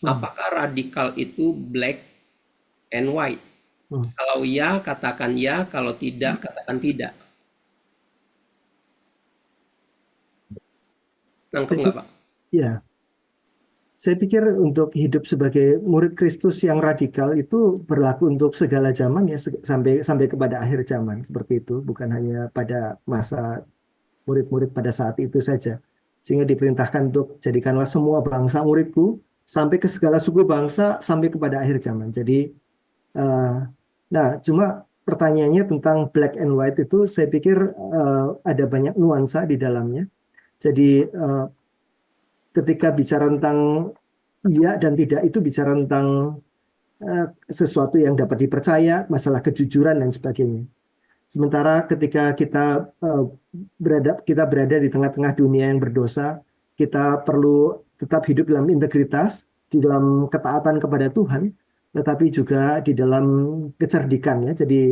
Apakah radikal itu black and white? Kalau ya, katakan ya. Kalau tidak, katakan tidak. Nangkep nggak Pak?
Ya, saya pikir untuk hidup sebagai murid Kristus yang radikal itu berlaku untuk segala zaman ya, sampai kepada akhir zaman seperti itu, bukan hanya pada masa murid-murid pada saat itu saja. Sehingga diperintahkan untuk jadikanlah semua bangsa muridku, sampai ke segala suku bangsa, sampai kepada akhir zaman. Jadi, nah cuma pertanyaannya tentang black and white itu, saya pikir ada banyak nuansa di dalamnya. Jadi ketika bicara tentang iya dan tidak itu bicara tentang sesuatu yang dapat dipercaya, masalah kejujuran dan sebagainya. Sementara ketika kita berada di tengah-tengah dunia yang berdosa, kita perlu tetap hidup dalam integritas, di dalam ketaatan kepada Tuhan, tetapi juga di dalam kecerdikan ya. Jadi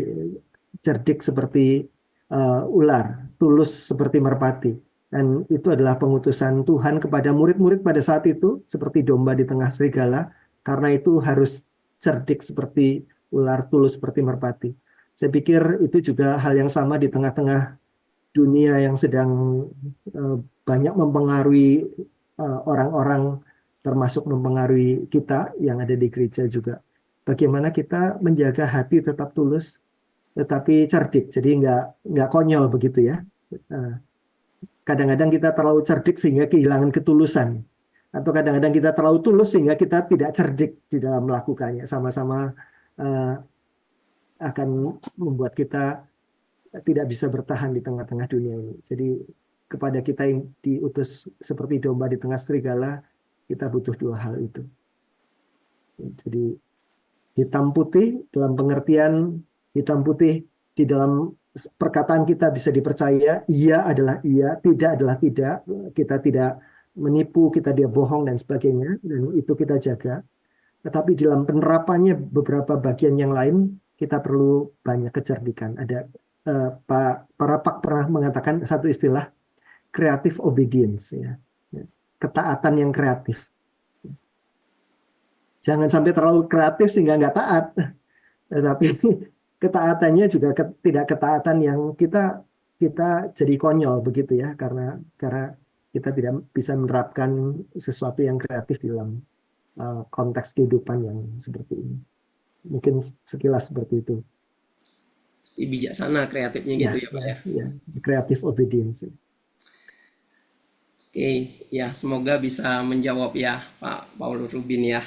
cerdik seperti ular, tulus seperti merpati. Dan itu adalah pengutusan Tuhan kepada murid-murid pada saat itu, seperti domba di tengah serigala. Karena itu harus cerdik seperti ular, tulus seperti merpati. Saya pikir itu juga hal yang sama di tengah-tengah dunia yang sedang banyak mempengaruhi orang-orang, termasuk mempengaruhi kita yang ada di gereja juga. Bagaimana kita menjaga hati tetap tulus, tetapi cerdik, jadi nggak konyol begitu ya. Kadang-kadang kita terlalu cerdik sehingga kehilangan ketulusan, atau kadang-kadang kita terlalu tulus sehingga kita tidak cerdik di dalam melakukannya. Sama-sama akan membuat kita tidak bisa bertahan di tengah-tengah dunia ini. Jadi kepada kita yang diutus seperti domba di tengah serigala, kita butuh dua hal itu. Jadi hitam putih dalam pengertian hitam putih di dalam perkataan kita bisa dipercaya, iya adalah iya, tidak adalah tidak, kita tidak menipu, kita tidak bohong dan sebagainya, dan itu kita jaga. Tetapi dalam penerapannya beberapa bagian yang lain kita perlu banyak kecerdikan. Ada para pak pernah mengatakan satu istilah creative obedience, ya. Ketaatan yang kreatif. Jangan sampai terlalu kreatif sehingga nggak taat, tetapi ketaatannya juga tidak ketaatan yang kita jadi konyol begitu ya, karena kita tidak bisa menerapkan sesuatu yang kreatif di dalam konteks kehidupan yang seperti ini. Mungkin sekilas seperti itu.
Bijaksana kreatifnya gitu ya Pak ya.
Ya, creative obedience.
Oke, ya semoga bisa menjawab ya Pak Paulus Rubin ya.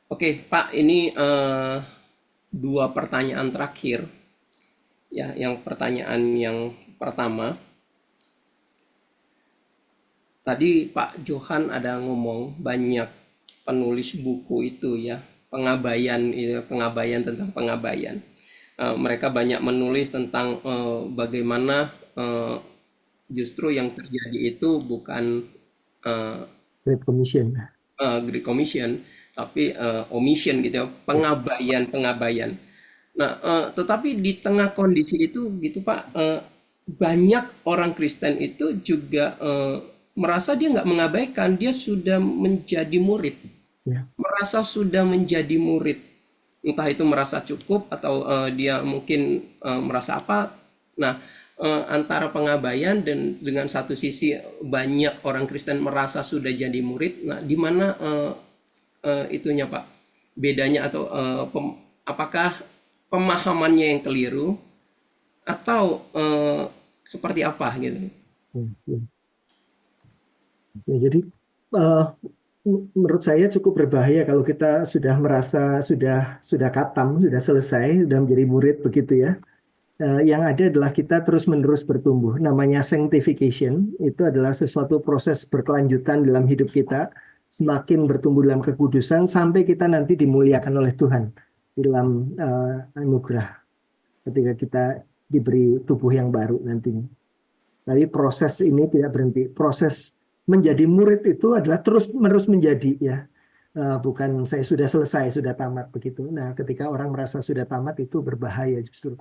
Oke Pak, ini dua pertanyaan terakhir. Ya, yang pertanyaan yang pertama, tadi Pak Johan ada ngomong banyak penulis buku itu ya, pengabaian tentang pengabaian. Mereka banyak menulis tentang bagaimana justru yang terjadi itu bukan
Great Commission.
Great Commission, tapi omission gitu ya, pengabaian. Nah, tetapi di tengah kondisi itu gitu Pak, banyak orang Kristen itu juga merasa dia nggak mengabaikan, dia sudah menjadi murid, merasa sudah menjadi murid, entah itu merasa cukup atau dia mungkin merasa apa. Nah, antara pengabaian dan dengan satu sisi banyak orang Kristen merasa sudah jadi murid. Nah, di mana itunya Pak, bedanya atau apakah pemahamannya yang keliru atau seperti apa gitu?
Ya, jadi menurut saya cukup berbahaya kalau kita sudah merasa sudah katam, sudah selesai, sudah menjadi murid begitu ya. Yang ada adalah kita terus-menerus bertumbuh. Namanya sanctification, itu adalah sesuatu proses berkelanjutan dalam hidup kita, semakin bertumbuh dalam kekudusan sampai kita nanti dimuliakan oleh Tuhan dalam anugerah ketika kita diberi tubuh yang baru nantinya. Tapi proses ini tidak berhenti. Proses menjadi murid itu adalah terus-menerus menjadi ya. Bukan saya sudah selesai, sudah tamat begitu. Nah, ketika orang merasa sudah tamat itu berbahaya justru.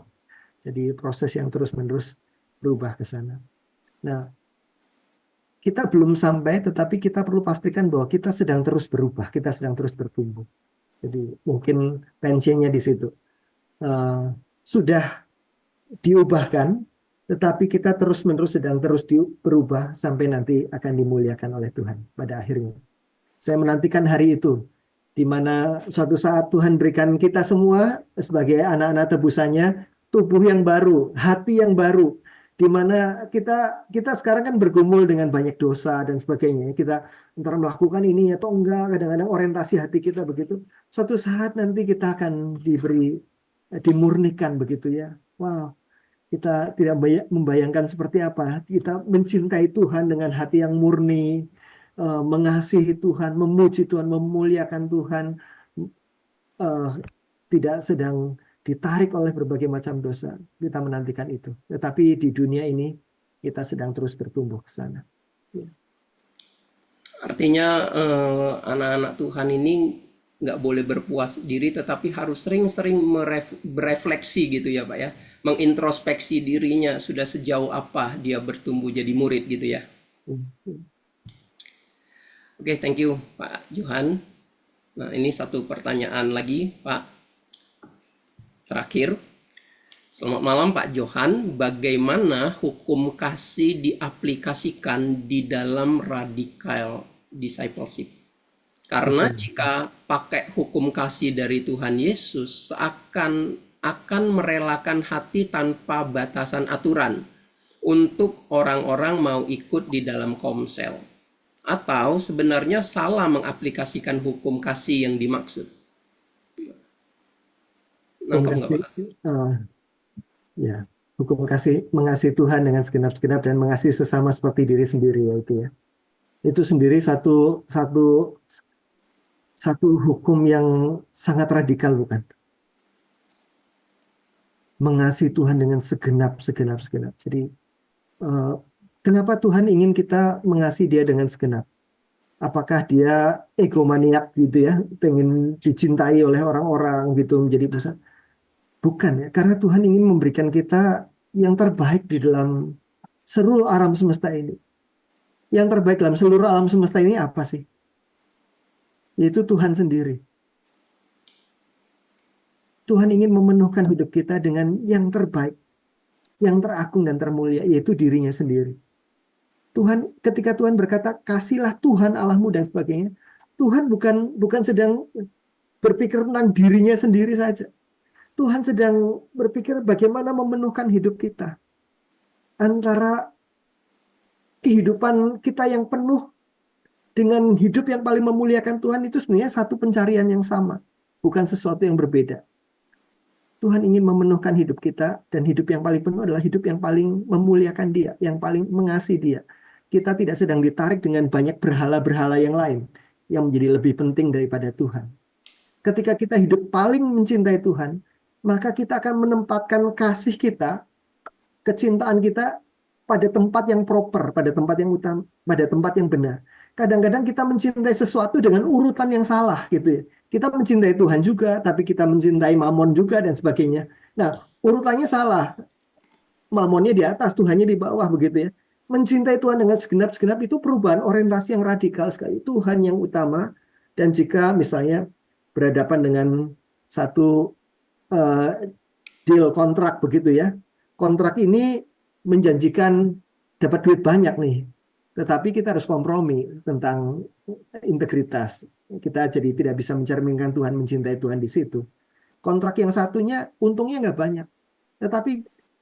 Jadi proses yang terus-menerus berubah ke sana. Nah, kita belum sampai, tetapi kita perlu pastikan bahwa kita sedang terus berubah, kita sedang terus bertumbuh. Jadi mungkin tensinya di situ. Sudah diubahkan, tetapi kita terus-menerus sedang terus berubah sampai nanti akan dimuliakan oleh Tuhan pada akhirnya. Saya menantikan hari itu, di mana suatu saat Tuhan berikan kita semua sebagai anak-anak tebusannya, tubuh yang baru, hati yang baru, di mana kita sekarang kan bergumul dengan banyak dosa dan sebagainya. Kita antara melakukan ini atau enggak, kadang-kadang orientasi hati kita begitu. Suatu saat nanti kita akan dimurnikan begitu ya. Wow, kita tidak membayangkan seperti apa. Kita mencintai Tuhan dengan hati yang murni, mengasihi Tuhan, memuji Tuhan, memuliakan Tuhan, tidak sedang ditarik oleh berbagai macam dosa. Kita menantikan itu. Tetapi di dunia ini kita sedang terus bertumbuh ke sana. Ya.
Artinya anak-anak Tuhan ini nggak boleh berpuas diri, tetapi harus sering-sering berefleksi gitu ya Pak ya. Mengintrospeksi dirinya sudah sejauh apa dia bertumbuh jadi murid gitu ya. Oke, thank you Pak Johan. Nah, ini satu pertanyaan lagi, Pak. Terakhir. Selamat malam Pak Johan, bagaimana hukum kasih diaplikasikan di dalam radical discipleship? Karena jika pakai hukum kasih dari Tuhan Yesus, akan merelakan hati tanpa batasan aturan untuk orang-orang mau ikut di dalam komsel. Atau sebenarnya salah mengaplikasikan hukum kasih yang dimaksud. Nangkep nggak, Pak?
Ya, hukum mengasihi Tuhan dengan segenap-segenap dan mengasihi sesama seperti diri sendiri, ya itu ya. Itu sendiri satu hukum yang sangat radikal, bukan? Mengasihi Tuhan dengan segenap. Jadi kenapa Tuhan ingin kita mengasihi Dia dengan segenap? Apakah Dia egomaniak gitu ya, pengen dicintai oleh orang-orang gitu menjadi pusat? Bukan ya, karena Tuhan ingin memberikan kita yang terbaik di dalam seluruh alam semesta ini. Yang terbaik dalam seluruh alam semesta ini apa sih? Yaitu Tuhan sendiri. Tuhan ingin memenuhkan hidup kita dengan yang terbaik, yang teragung dan termulia, yaitu dirinya sendiri. Ketika Tuhan berkata, kasihlah Tuhan Allahmu dan sebagainya, Tuhan bukan sedang berpikir tentang dirinya sendiri saja. Tuhan sedang berpikir bagaimana memenuhkan hidup kita. Antara kehidupan kita yang penuh dengan hidup yang paling memuliakan Tuhan itu sebenarnya satu pencarian yang sama. Bukan sesuatu yang berbeda. Tuhan ingin memenuhkan hidup kita dan hidup yang paling penuh adalah hidup yang paling memuliakan Dia, yang paling mengasihi Dia. Kita tidak sedang ditarik dengan banyak berhala-berhala yang lain yang menjadi lebih penting daripada Tuhan. Ketika kita hidup paling mencintai Tuhan, maka kita akan menempatkan kasih kita, kecintaan kita pada tempat yang proper, pada tempat yang utama, pada tempat yang benar. Kadang-kadang kita mencintai sesuatu dengan urutan yang salah gitu ya. Kita mencintai Tuhan juga, tapi kita mencintai mamon juga dan sebagainya. Nah, urutannya salah. Mamonnya di atas, Tuhannya di bawah begitu ya. Mencintai Tuhan dengan segenap-segenap itu perubahan orientasi yang radikal sekali. Tuhan yang utama, dan jika misalnya berhadapan dengan satu deal kontrak begitu ya. Kontrak ini menjanjikan dapat duit banyak nih. Tetapi kita harus kompromi tentang integritas. Kita jadi tidak bisa mencerminkan Tuhan, mencintai Tuhan di situ. Kontrak yang satunya untungnya nggak banyak. Tetapi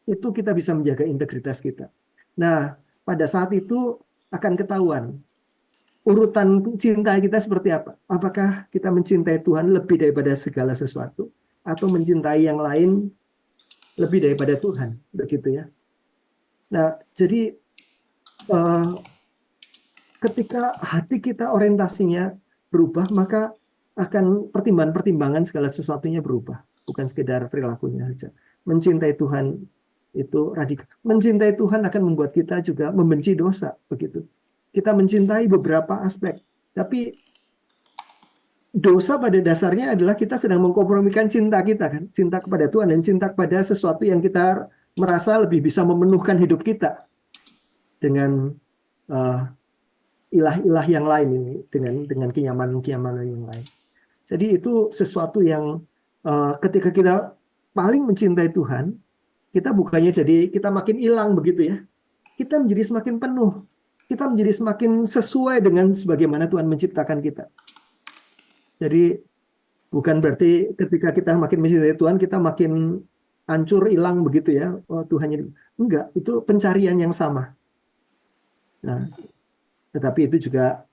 itu kita bisa menjaga integritas kita. Nah, pada saat itu akan ketahuan urutan cinta kita seperti apa. Apakah kita mencintai Tuhan lebih daripada segala sesuatu, atau mencintai yang lain lebih daripada Tuhan, begitu ya. Nah, jadi ketika hati kita orientasinya berubah, maka akan pertimbangan-pertimbangan segala sesuatunya berubah, bukan sekedar perilakunya saja. Mencintai Tuhan itu radikal. Mencintai Tuhan akan membuat kita juga membenci dosa, begitu. Kita mencintai beberapa aspek, tapi dosa pada dasarnya adalah kita sedang mengkompromikan cinta kita kan, cinta kepada Tuhan dan cinta kepada sesuatu yang kita merasa lebih bisa memenuhkan hidup kita dengan ilah-ilah yang lain ini, dengan kenyamanan yang lain. Jadi itu sesuatu yang ketika kita paling mencintai Tuhan, kita bukannya jadi kita makin hilang begitu ya. Kita menjadi semakin penuh. Kita menjadi semakin sesuai dengan sebagaimana Tuhan menciptakan kita. Jadi bukan berarti ketika kita makin mencintai Tuhan kita makin hancur, hilang begitu ya. Oh, Tuhannya enggak, itu pencarian yang sama. Nah, tetapi itu juga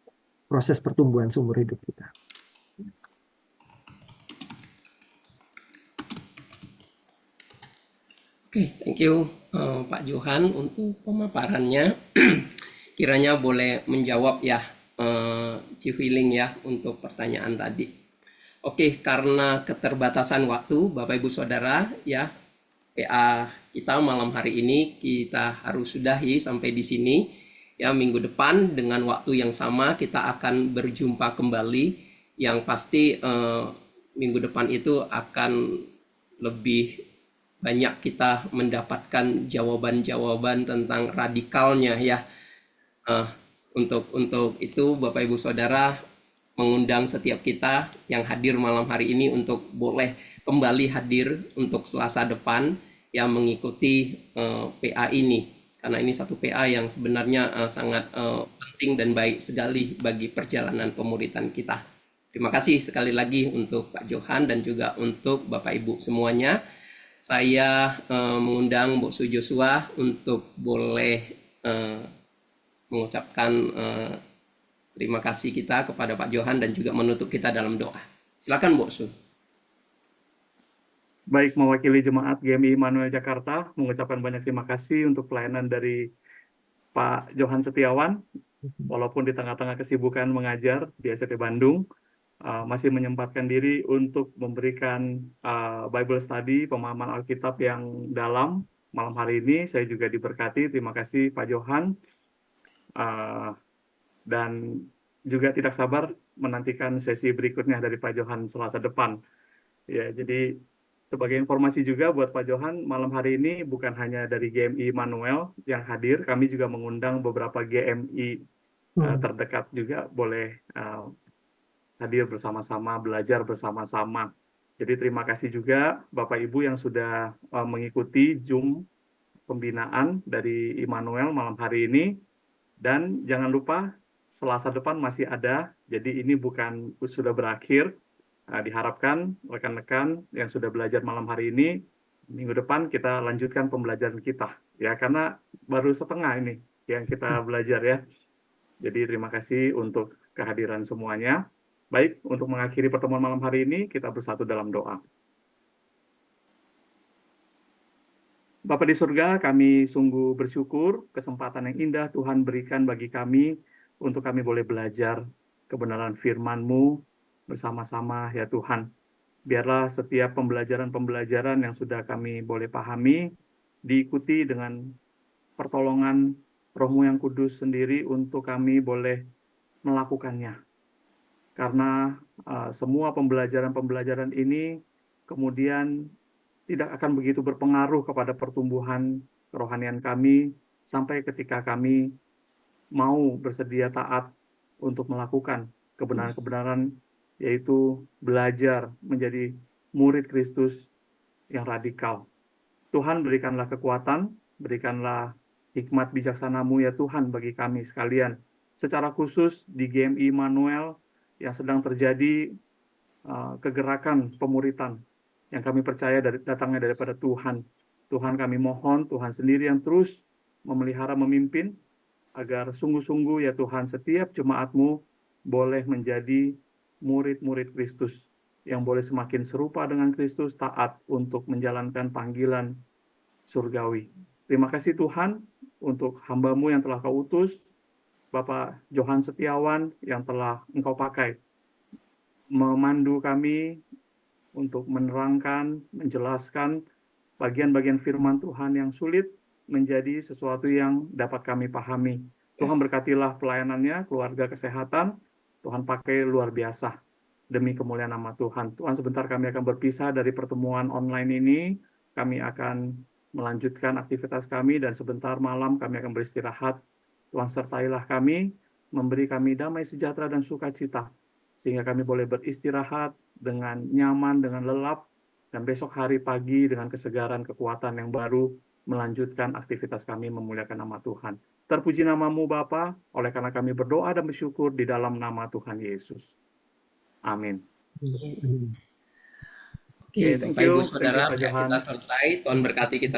proses pertumbuhan seumur hidup kita.
Oke, thank you Pak Johan untuk pemaparannya. Kiranya boleh menjawab ya Chief Willing ya untuk pertanyaan tadi. Oke, karena keterbatasan waktu Bapak Ibu Saudara ya, PA kita malam hari ini kita harus sudahi sampai di sini. Ya, minggu depan dengan waktu yang sama kita akan berjumpa kembali. Yang pasti minggu depan itu akan lebih banyak kita mendapatkan jawaban-jawaban tentang radikalnya ya. Untuk itu Bapak Ibu Saudara, mengundang setiap kita yang hadir malam hari ini untuk boleh kembali hadir untuk Selasa depan yang mengikuti PA ini, karena ini satu PA yang sebenarnya sangat penting dan baik sekali bagi perjalanan pemuritan kita. Terima kasih sekali lagi untuk Pak Johan dan juga untuk Bapak Ibu semuanya. Saya mengundang Bu Su Joshua untuk boleh mengucapkan terima kasih kita kepada Pak Johan dan juga menutup kita dalam doa. Silakan Bu Su.
Baik, mewakili jemaat GMI Immanuel Jakarta, mengucapkan banyak terima kasih untuk pelayanan dari Pak Johan Setiawan, walaupun di tengah-tengah kesibukan mengajar di STT Bandung, masih menyempatkan diri untuk memberikan Bible Study, pemahaman Alkitab yang dalam malam hari ini. Saya juga diberkati, terima kasih Pak Johan. Dan juga tidak sabar menantikan sesi berikutnya dari Pak Johan Selasa depan. Ya, jadi sebagai informasi juga buat Pak Johan, malam hari ini bukan hanya dari GMI Immanuel yang hadir, kami juga mengundang beberapa GMI terdekat juga boleh hadir bersama-sama, belajar bersama-sama. Jadi terima kasih juga Bapak Ibu yang sudah mengikuti Zoom pembinaan dari Immanuel malam hari ini. Dan jangan lupa Selasa depan masih ada, jadi ini bukan sudah berakhir. Diharapkan rekan-rekan yang sudah belajar malam hari ini, minggu depan kita lanjutkan pembelajaran kita. Ya, karena baru setengah ini yang kita belajar ya. Jadi terima kasih untuk kehadiran semuanya. Baik, untuk mengakhiri pertemuan malam hari ini, kita bersatu dalam doa. Bapa di surga, kami sungguh bersyukur kesempatan yang indah Tuhan berikan bagi kami untuk kami boleh belajar kebenaran firman-Mu bersama-sama ya Tuhan. Biarlah setiap pembelajaran-pembelajaran yang sudah kami boleh pahami diikuti dengan pertolongan Roh-Mu yang kudus sendiri untuk kami boleh melakukannya. Karena semua pembelajaran-pembelajaran ini kemudian tidak akan begitu berpengaruh kepada pertumbuhan kerohanian kami sampai ketika kami mau bersedia taat untuk melakukan kebenaran-kebenaran, yaitu belajar menjadi murid Kristus yang radikal. Tuhan, berikanlah kekuatan, berikanlah hikmat bijaksana-Mu ya Tuhan bagi kami sekalian. Secara khusus di GMI Immanuel yang sedang terjadi kegerakan pemuritan yang kami percaya datangnya daripada Tuhan. Tuhan, kami mohon Tuhan sendiri yang terus memelihara, memimpin, agar sungguh-sungguh ya Tuhan setiap jemaat-Mu boleh menjadi murid-murid Kristus yang boleh semakin serupa dengan Kristus, taat untuk menjalankan panggilan surgawi. Terima kasih Tuhan untuk hamba-Mu yang telah Kau utus, Bapak Johan Setiawan yang telah Engkau pakai memandu kami untuk menerangkan, menjelaskan bagian-bagian firman Tuhan yang sulit menjadi sesuatu yang dapat kami pahami. Tuhan berkatilah pelayanannya, keluarga kesehatan, Tuhan pakai luar biasa demi kemuliaan nama Tuhan. Tuhan, sebentar kami akan berpisah dari pertemuan online ini, kami akan melanjutkan aktivitas kami dan sebentar malam kami akan beristirahat. Tuhan sertailah kami, memberi kami damai sejahtera dan sukacita, sehingga kami boleh beristirahat dengan nyaman, dengan lelap, dan besok hari pagi dengan kesegaran, kekuatan yang baru, melanjutkan aktivitas kami memuliakan nama Tuhan. Terpuji nama-Mu Bapa, oleh karena kami berdoa dan bersyukur di dalam nama Tuhan Yesus. Amin.
Oke, Bapak Ibu Saudara,
Pak Johan.
kita selesai. Tuhan berkati kita